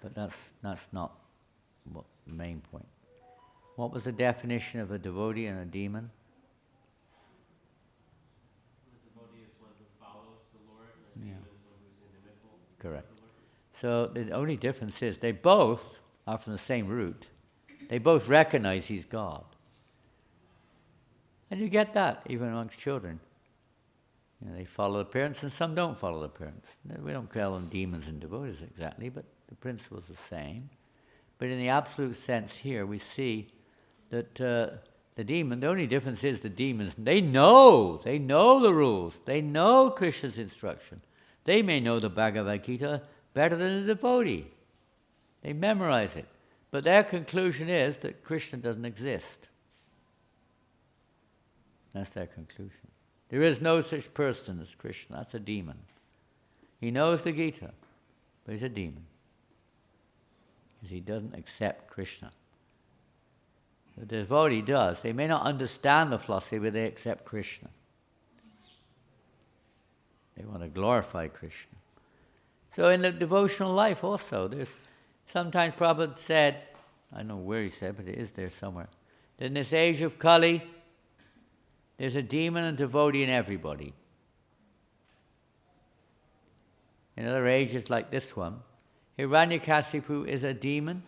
But that's not the main point. What was the definition of a devotee and a demon? The devotee is one who follows the Lord, and the demon is one who's inimical. Correct. So the only difference is they both are from the same root. They both recognize he's God. And you get that even amongst children. You know, they follow the parents and some don't follow the parents. We don't call them demons and devotees exactly, but the principle is the same. But in the absolute sense here, we see that the demon, the only difference is the demons, they know the rules. They know Krishna's instruction. They may know the Bhagavad Gita better than the devotee. They memorize it. But their conclusion is that Krishna doesn't exist. That's their conclusion. There is no such person as Krishna. That's a demon. He knows the Gita, but he's a demon. Because he doesn't accept Krishna. The devotee does. They may not understand the philosophy, but they accept Krishna. They want to glorify Krishna. So in the devotional life also, there's sometimes Prabhupada said, I don't know where he said, but it is there somewhere, that in this age of Kali, there's a demon and devotee in everybody. In other ages like this one, Hiranyakasipu is a demon.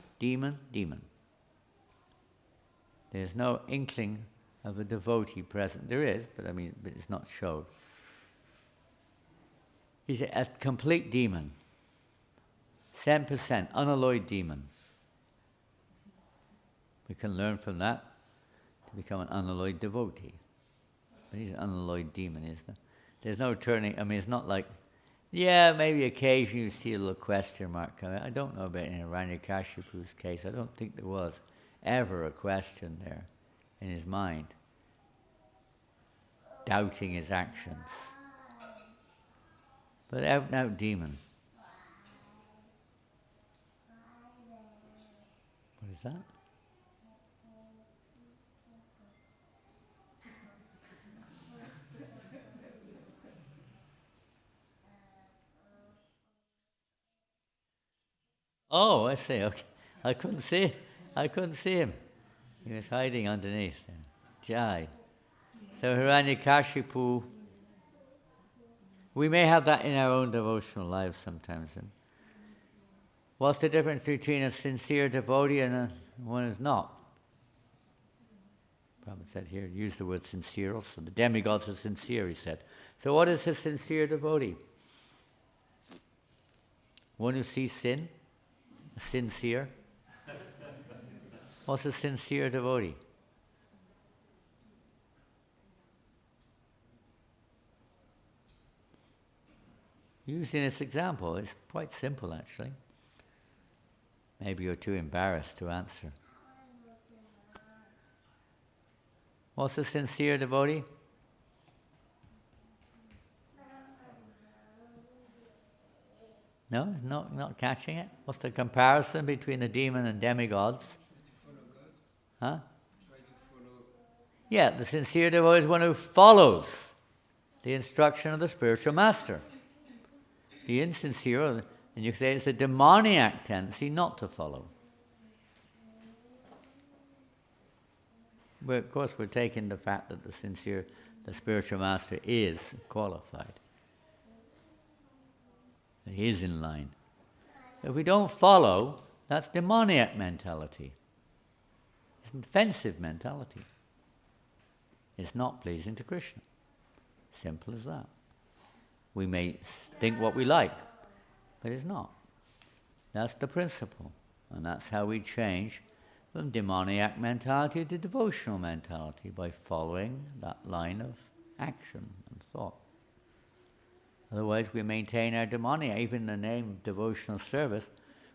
There's no inkling of a devotee present. There is, but it's not showed. He's a complete demon. 10%, unalloyed demon. We can learn from that to become an unalloyed devotee. But he's an unalloyed demon, isn't it? There's no turning, it's not like, maybe occasionally you see a little question mark coming. I don't know about in Hiranyakashipu's case. I don't think there was ever a question there in his mind, doubting his actions. But out and out demon. What is that? Oh, I see. Okay, I couldn't see him. He was hiding underneath there. Jai. So Hiranyakashipu, we may have that in our own devotional lives sometimes. And what's the difference between a sincere devotee and one who's not? Prabhupada said here, use the word sincere also. The demigods are sincere, he said. So what is a sincere devotee? One who sees sin? Sincere? What's a sincere devotee? Using this example, it's quite simple actually. Maybe you're too embarrassed to answer. What's a sincere devotee? No, not catching it? What's the comparison between the demon and demigods? Try to follow God. Huh? Try to follow. Yeah, the sincere devotee is one who follows the instruction of the spiritual master. The insincere, and you say it's a demoniac tendency not to follow. But of course we're taking the fact that the spiritual master is qualified. He is in line. If we don't follow, that's demoniac mentality. It's an offensive mentality. It's not pleasing to Krishna. Simple as that. We may think what we like, but it's not. That's the principle. And that's how we change from demoniac mentality to devotional mentality, by following that line of action and thought. Otherwise we maintain our demoniac, even in the name of devotional service,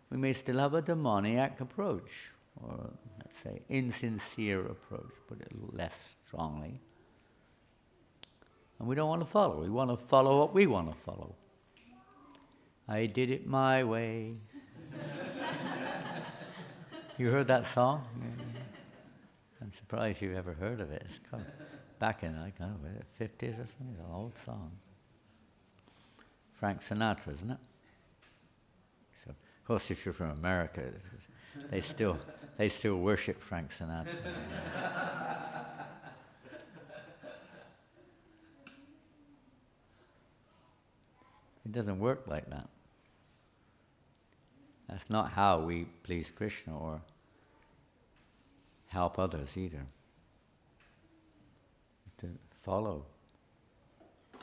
we may still have a demoniac approach, or let's say insincere approach, put it a little less strongly. And we don't want to follow. We want to follow what we want to follow. I did it my way. You heard that song? I'm surprised you've ever heard of it. It's back in, I don't know, 50s or something. It's an old song. Frank Sinatra, isn't it? So, of course, if you're from America, they still worship Frank Sinatra. It doesn't work like that. That's not how we please Krishna or help others either. To follow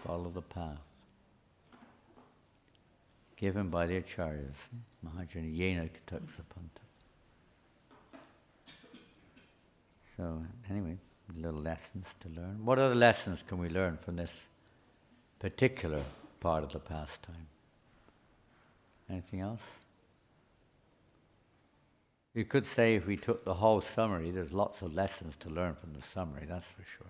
the path given by the acharyas. Mahajana yena kataksapanta. So anyway, little lessons to learn. What other lessons can we learn from this particular part of the pastime? Anything else? You could say if we took the whole summary, there's lots of lessons to learn from the summary, that's for sure.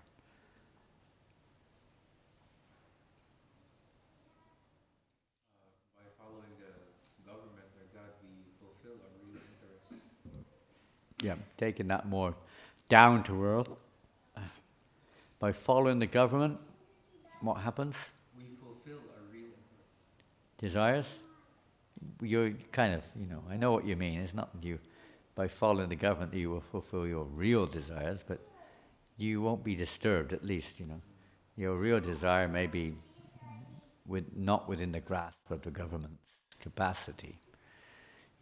By following the government or God, we fulfill our real interests. Yeah, taking that more down to earth. By following the government, what happens? We fulfill our real interests. Desires? You're kind of, I know what you mean. It's not you. By following the government, you will fulfill your real desires, but you won't be disturbed, at least, Your real desire may be not within the grasp of the government's capacity,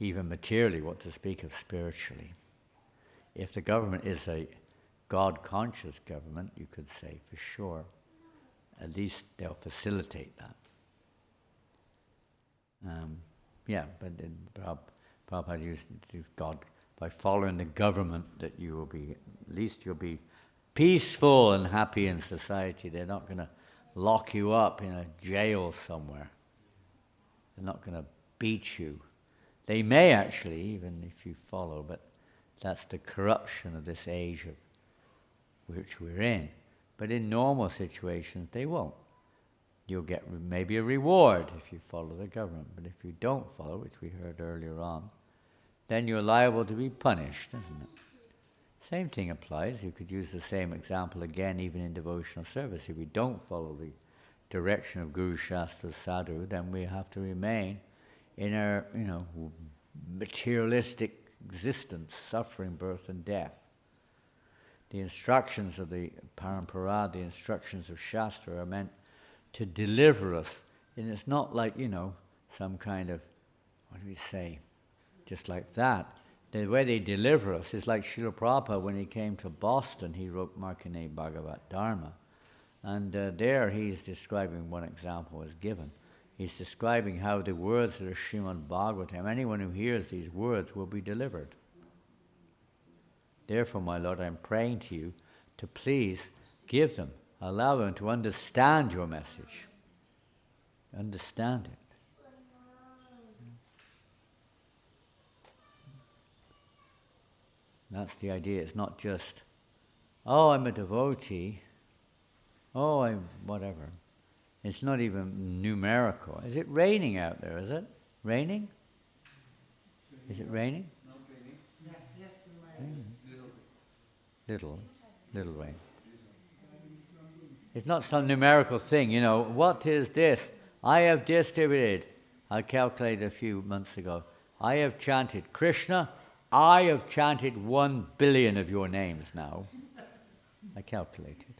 even materially, what to speak of spiritually. If the government is a God-conscious government, you could say, for sure, at least they'll facilitate that. But Prabhupada used God, by following the government, that you will be, at least you'll be peaceful and happy in society. They're not going to lock you up in a jail somewhere. They're not going to beat you. They may actually, even if you follow, but that's the corruption of this age of which we're in. But in normal situations, they won't. You'll get maybe a reward if you follow the government, but if you don't follow, which we heard earlier on, then you're liable to be punished, isn't it? Same thing applies. You could use the same example again, even in devotional service. If we don't follow the direction of Guru Shastra Sadhu, then we have to remain in our, materialistic existence, suffering, birth and death. The instructions of the Parampara, the instructions of Shastra are meant to deliver us. And it's not like, some kind of, what do we say, just like that. The way they deliver us is like Srila Prabhupada, when he came to Boston, he wrote Markandeya Bhagavat Dharma. And there he's describing, one example was given. He's describing how the words of the Srimad Bhagavatam, anyone who hears these words will be delivered. Therefore, my Lord, I'm praying to you to please give them, allow them to understand your message. Understand it. That's the idea. It's not just, oh, I'm a devotee. Oh, I'm whatever. It's not even numerical. Is it raining out there, is it? Raining? Is it raining? Not raining. Yeah, yes, to my Little rain. It's not some numerical thing, what is this? I have distributed, I calculated a few months ago, I have chanted Krishna, I have chanted 1 billion of your names now. I calculated.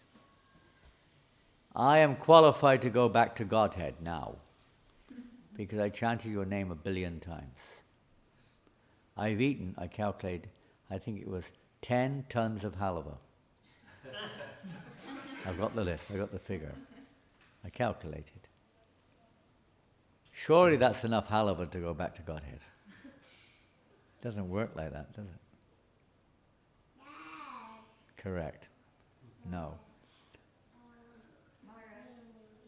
I am qualified to go back to Godhead now, because I chanted your name 1 billion times. I've eaten, I calculated, I think it was 10 tons of halava. I've got the list, I got the figure. I calculated. Surely that's enough halava to go back to Godhead. Doesn't work like that, does it? Correct. No. Maharaj,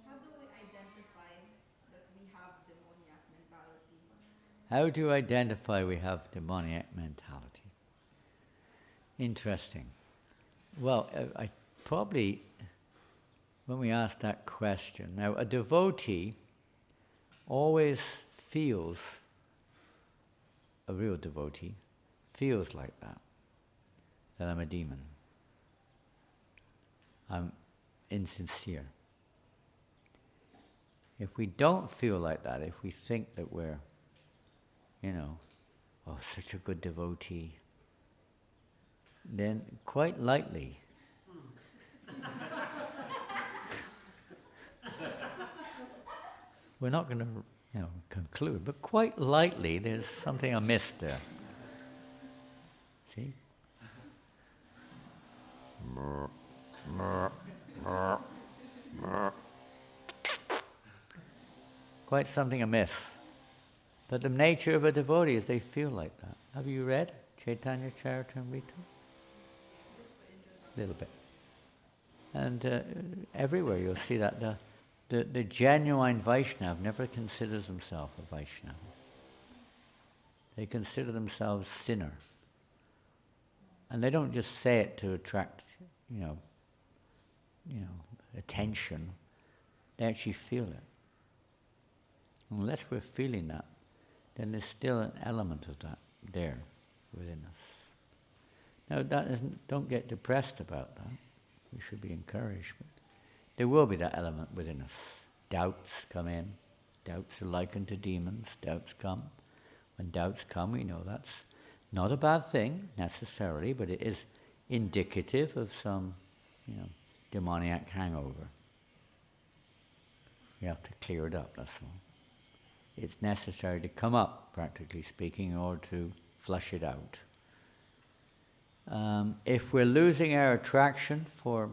how do we identify that we have demoniac mentality? How do you identify we have demoniac mentality? Interesting. Well, I probably, when we ask that question, now a devotee always feels, a real devotee feels like that I'm a demon. insincere. If we don't feel like that, if we think that we're, oh, such a good devotee, then quite likely we're not going to, conclude, but quite likely there's something amiss there. See? Quite something amiss. But the nature of a devotee is they feel like that. Have you read Chaitanya Charitamrita? A little bit. And everywhere you'll see that the genuine Vaishnava never considers himself a Vaishnava. They consider themselves sinner. And they don't just say it to attract, attention. They actually feel it. Unless we're feeling that, then there's still an element of that there within us. Now, don't get depressed about that. We should be encouraged. But there will be that element within us. Doubts come in. Doubts are likened to demons. Doubts come. When doubts come, we know that's not a bad thing necessarily, but it is indicative of some, demoniac hangover. You have to clear it up, that's all. It's necessary to come up, practically speaking, in order to flush it out. If we're losing our attraction for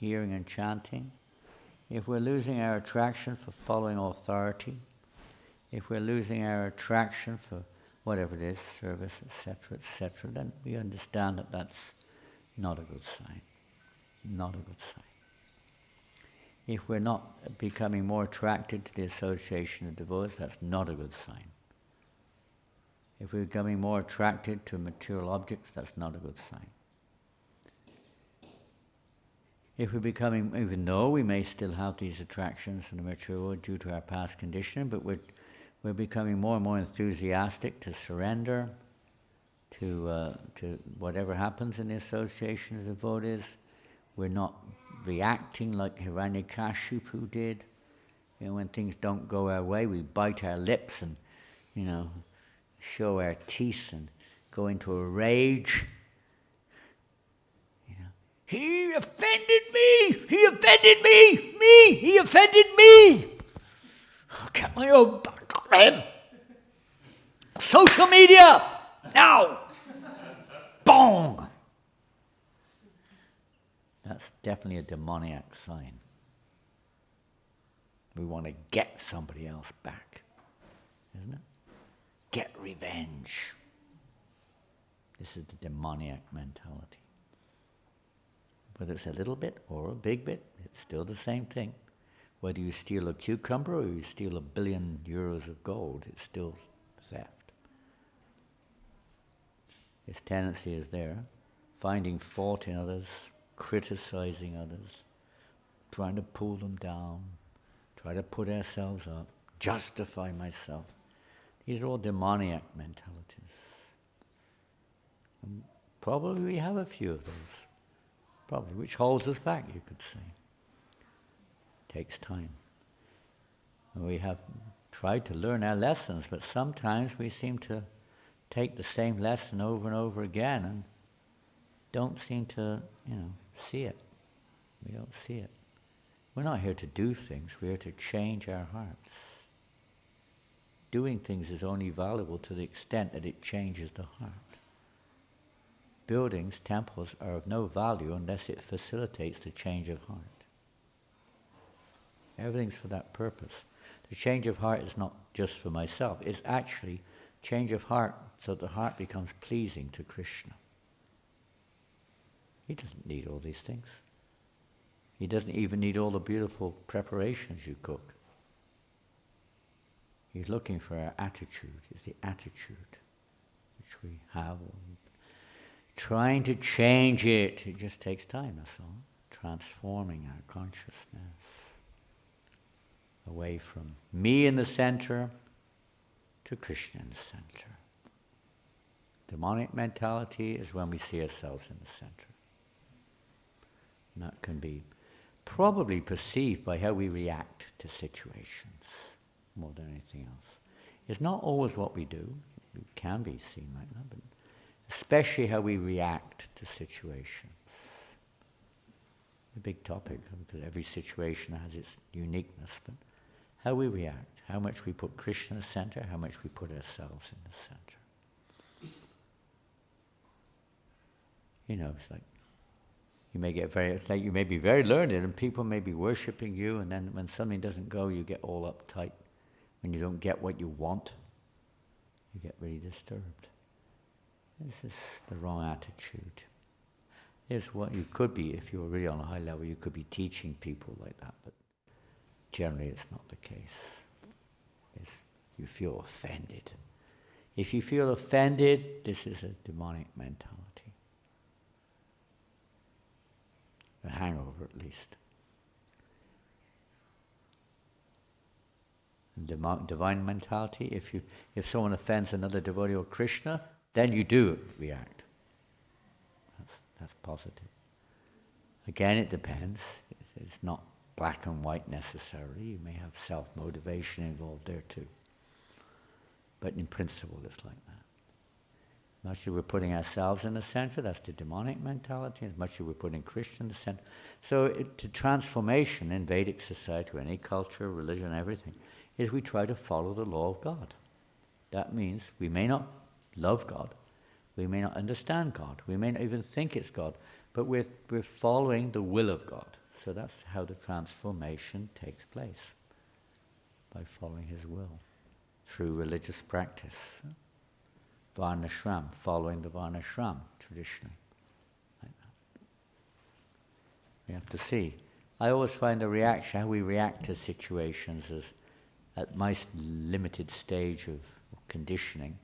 hearing and chanting, if we're losing our attraction for following authority, if we're losing our attraction for whatever it is, service, etc., then we understand that that's not a good sign. Not a good sign. If we're not becoming more attracted to the association of devotees, that's not a good sign. If we're becoming more attracted to material objects, that's not a good sign. If we're becoming, even though we may still have these attractions in the material world due to our past conditioning, but we're becoming more and more enthusiastic to surrender to whatever happens in the association of devotees. We're not reacting like Hiranyakashipu did. When things don't go our way, we bite our lips and, show our teeth and go into a rage. He offended me! He offended me! Me! He offended me! I'll get my own back on him! Social media! Now! Bong! That's definitely a demoniac sign. We want to get somebody else back, isn't it? Get revenge. This is the demoniac mentality. Whether it's a little bit or a big bit, it's still the same thing. Whether you steal a cucumber or you steal €1 billion of gold, it's still theft. Its tendency is there, finding fault in others, criticizing others, trying to pull them down, try to put ourselves up, justify myself. These are all demoniac mentalities. And probably we have a few of those. Probably, which holds us back, you could say. Takes time. And we have tried to learn our lessons, but sometimes we seem to take the same lesson over and over again and don't seem to, see it. We don't see it. We're not here to do things, we're here to change our hearts. Doing things is only valuable to the extent that it changes the heart. Buildings, temples are of no value unless it facilitates the change of heart. Everything's for that purpose. The change of heart is not just for myself, it's actually change of heart so the heart becomes pleasing to Krishna. He doesn't need all these things. He doesn't even need all the beautiful preparations you cook. He's looking for our attitude. It's the attitude which we have. Trying to change it, it just takes time, that's all. Transforming our consciousness away from me in the center to Krishna in the center. Demonic mentality is when we see ourselves in the center. And that can be probably perceived by how we react to situations more than anything else. It's not always what we do. It can be seen like that, but especially how we react to situations. A big topic, because every situation has its uniqueness, but how we react, how much we put Krishna in the center, how much we put ourselves in the center. You know, it's like you may get you may be very learned and people may be worshipping you, and then when something doesn't go, you get all uptight. When you don't get what you want, you get really disturbed. This is the wrong attitude. Here's what you could be, if you were really on a high level, you could be teaching people like that, but generally it's not the case. You feel offended. If you feel offended, this is a demonic mentality. A hangover, at least. And divine mentality, if someone offends another devotee or Krishna, then you do react. That's positive. Again, it depends. It's not black and white necessarily. You may have self-motivation involved there too. But in principle, it's like that. As much as we're putting ourselves in the center, that's the demonic mentality. As much as we're putting Krishna in the center. So the transformation in Vedic society, or any culture, religion, everything, is we try to follow the law of God. That means we may not love God, we may not understand God, we may not even think it's God, but we're following the will of God. So that's how the transformation takes place, by following His will, through religious practice. Varnashram, following the Varnashram, traditionally. Like that. We have to see. I always find the reaction, how we react to situations, as at my limited stage of conditioning,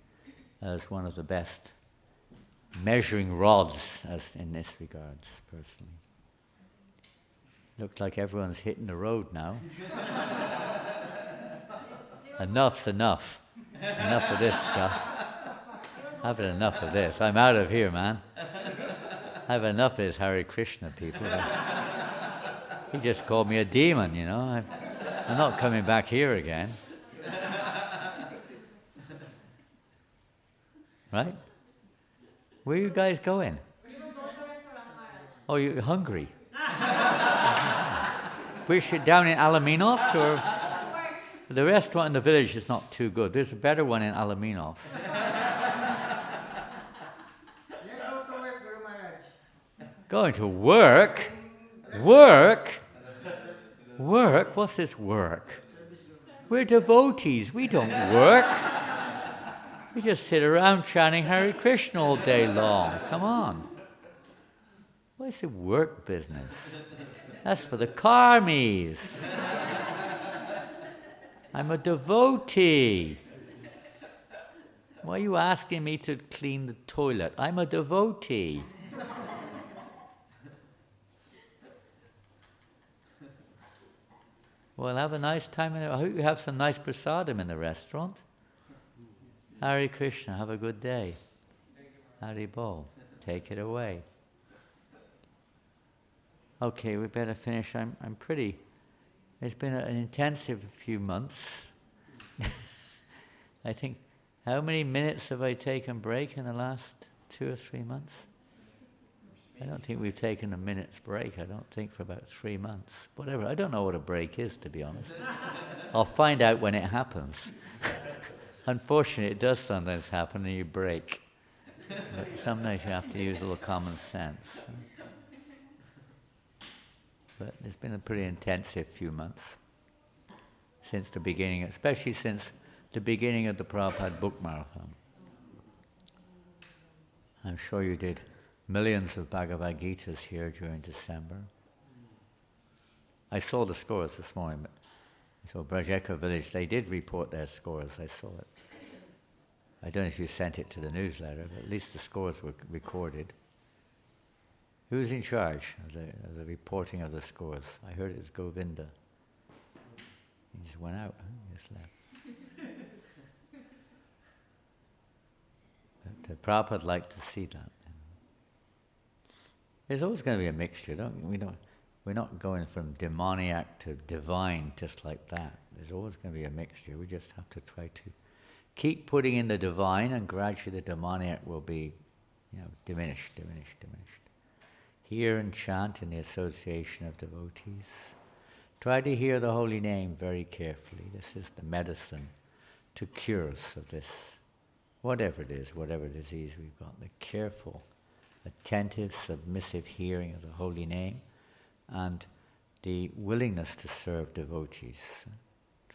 as one of the best measuring rods as in this regards, personally. Looks like everyone's hitting the road now. Enough's enough. Enough of this stuff. I've had enough of this. I'm out of here, man. I've had enough of this Hare Krishna people. He just called me a demon, you know. I'm not coming back here again. Right? Where are you guys going? We will go to the restaurant, Maharaj. Oh, you're hungry. We're down in Alaminos, or the restaurant in the village is not too good. There's a better one in Alaminos. Let's go to work, Guru Maharaj. Going to work? Work? Work? What's this work? We're devotees. We don't work. We just sit around chanting Hare Krishna all day long. Come on. What is the work business? That's for the karmis. I'm a devotee. Why are you asking me to clean the toilet? I'm a devotee. Well, have a nice time. I hope you have some nice prasadam in the restaurant. Hare Krishna, have a good day. Hari Bol, take it away. Okay, we better finish. I'm pretty. It's been an intensive few months. I think, how many minutes have I taken break in the last 2 or 3 months? I don't think we've taken a minute's break, I don't think, for about 3 months. Whatever, I don't know what a break is, to be honest. I'll find out when it happens. Unfortunately, it does sometimes happen and you break. But sometimes you have to use a little common sense. But it's been a pretty intensive few months since the beginning, especially since the beginning of the Prabhupada book marathon. I'm sure you did millions of Bhagavad Gitas here during December. I saw the scores this morning, but so Vraja Eco Village, they did report their scores, I saw it. I don't know if you sent it to the newsletter, but at least the scores were recorded. Who's in charge of the reporting of the scores? I heard it was Govinda. He just went out, He just left. But Prabhupada liked to see that. There's always going to be a mixture, we're not going from demoniac to divine just like that. There's always going to be a mixture. We just have to try to keep putting in the divine, and gradually the demoniac will be, diminished. Hear and chant in the association of devotees. Try to hear the holy name very carefully. This is the medicine to cure us of this, whatever it is, whatever disease we've got. The careful, attentive, submissive hearing of the holy name, and the willingness to serve devotees.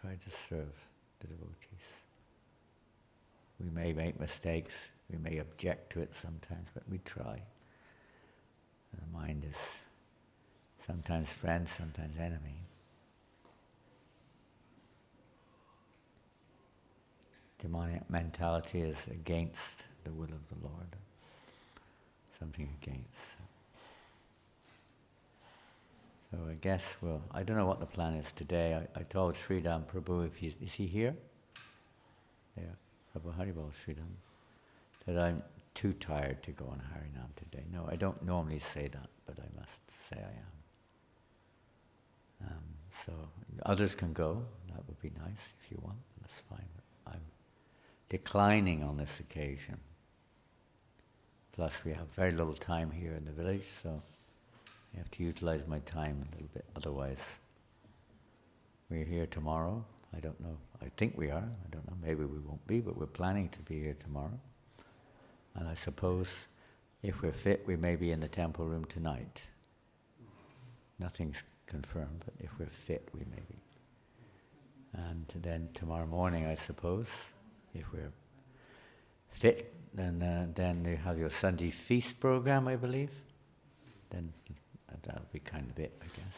Try to serve the devotees. We may make mistakes, we may object to it sometimes, but we try. The mind is sometimes friend, sometimes enemy. Demoniac mentality is against the will of the Lord. Something against. So I guess I don't know what the plan is today. I told Sridham Prabhu, is he here? Yeah, Prabhu Haribol Sridham, that I'm too tired to go on Harinam today. No, I don't normally say that, but I must say I am. So others can go, that would be nice if you want, that's fine. But I'm declining on this occasion. Plus we have very little time here in the village, so I have to utilize my time a little bit, otherwise we're here tomorrow. I don't know, I think we are, I don't know, maybe we won't be, but we're planning to be here tomorrow. And I suppose if we're fit, we may be in the temple room tonight. Nothing's confirmed, but if we're fit, we may be. And then tomorrow morning, I suppose, if we're fit, then you have your Sunday feast program, I believe. Then that'll be kind of it, I guess.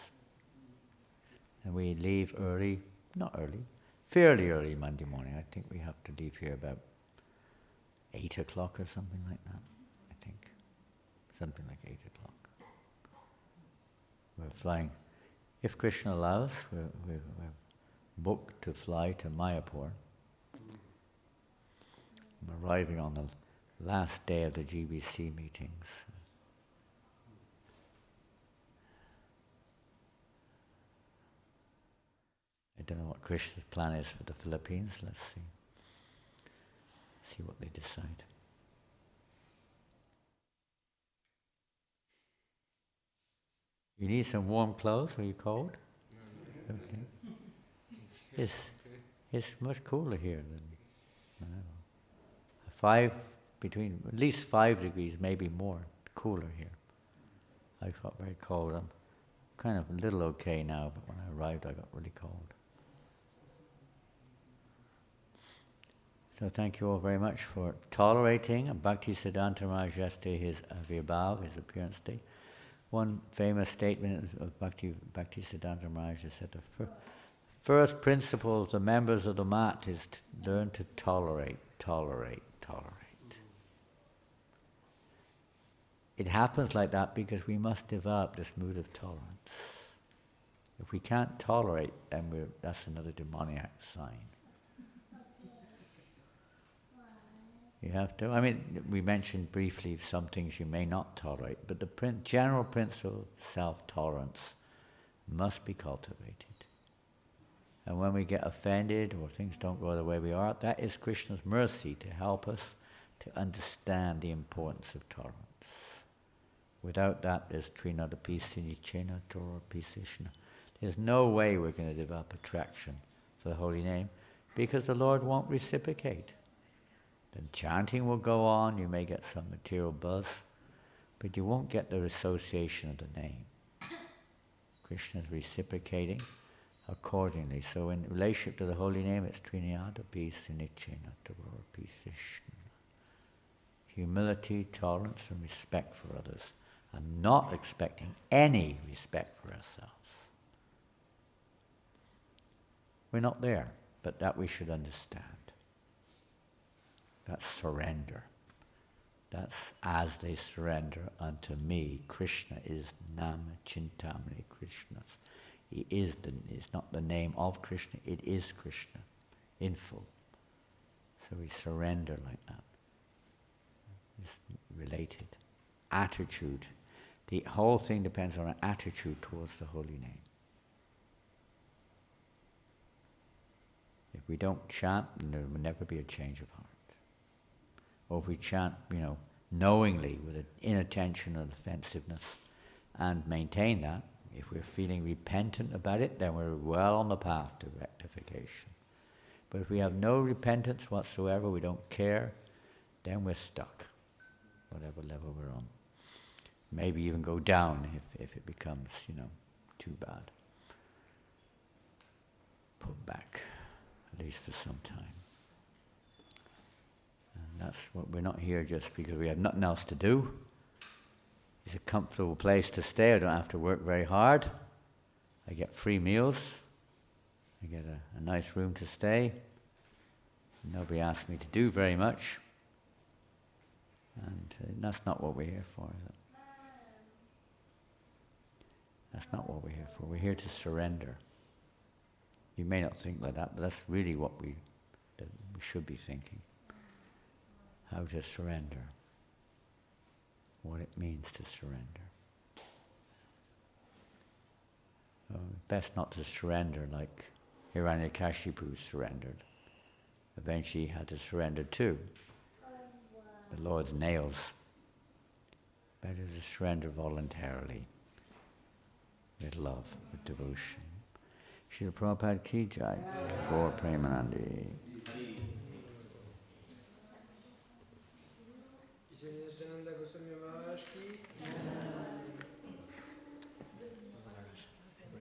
And we leave early, not early, fairly early Monday morning. I think we have to leave here about 8 o'clock or something like that, I think. Something like 8 o'clock. We're flying, if Krishna allows, we're booked to fly to Mayapur. I'm arriving on the last day of the GBC meetings. I don't know what Krishna's plan is for the Philippines. Let's see. See what they decide. You need some warm clothes? Are you cold? Okay. It's much cooler here than, I don't know, between at least 5 degrees, maybe more, cooler here. I felt very cold. I'm kind of a little okay now, but when I arrived I got really cold. So thank you all very much for tolerating Bhakti Siddhanta Maharaj yesterday, his Avirbhav, his appearance day. One famous statement of Bhakti Siddhanta Maharaj is that the first principle of the members of the mat is to learn to tolerate. It happens like that because we must develop this mood of tolerance. If we can't tolerate, then that's another demoniac sign. You have to, we mentioned briefly some things you may not tolerate, but the general principle of self-tolerance must be cultivated. And when we get offended or things don't go the way we are, that is Krishna's mercy to help us to understand the importance of tolerance. Without that, there's trinadapi sinicena toropi sishna. There's no way we're going to develop attraction for the holy name because the Lord won't reciprocate. Then chanting will go on, you may get some material buzz, but you won't get the association of the name. Krishna is reciprocating accordingly. So in relationship to the holy name, it's trinadapi sinicena toropi sishna. Humility, tolerance, and respect for others, and not expecting any respect for ourselves. We're not there, but that we should understand. That's surrender. That's as they surrender unto me. Krishna is Nama Chintamani Krishna. He is it's not the name of Krishna, it is Krishna in full. So we surrender like that. It's related. Attitude. The whole thing depends on our attitude towards the holy name. If we don't chant, then there will never be a change of heart. Or if we chant, knowingly with an inattention and offensiveness, and maintain that, if we're feeling repentant about it, then we're well on the path to rectification. But if we have no repentance whatsoever, we don't care, then we're stuck, whatever level we're on. Maybe even go down if it becomes, too bad. Put back, at least for some time. And that's what we're not here just because we have nothing else to do. It's a comfortable place to stay. I don't have to work very hard. I get free meals. I get a nice room to stay. Nobody asks me to do very much. And that's not what we're here for, is it? That's not what we're here for. We're here to surrender. You may not think like that, but that's really what we should be thinking. How to surrender. What it means to surrender. Best not to surrender like Hiranyakashipu surrendered. Eventually he had to surrender too. The Lord's nails. Better to surrender voluntarily. With love, with devotion. Srila Prabhupada ki jai. Gaur Premanandi. His Holiness Janananda Goswami Maharaj ki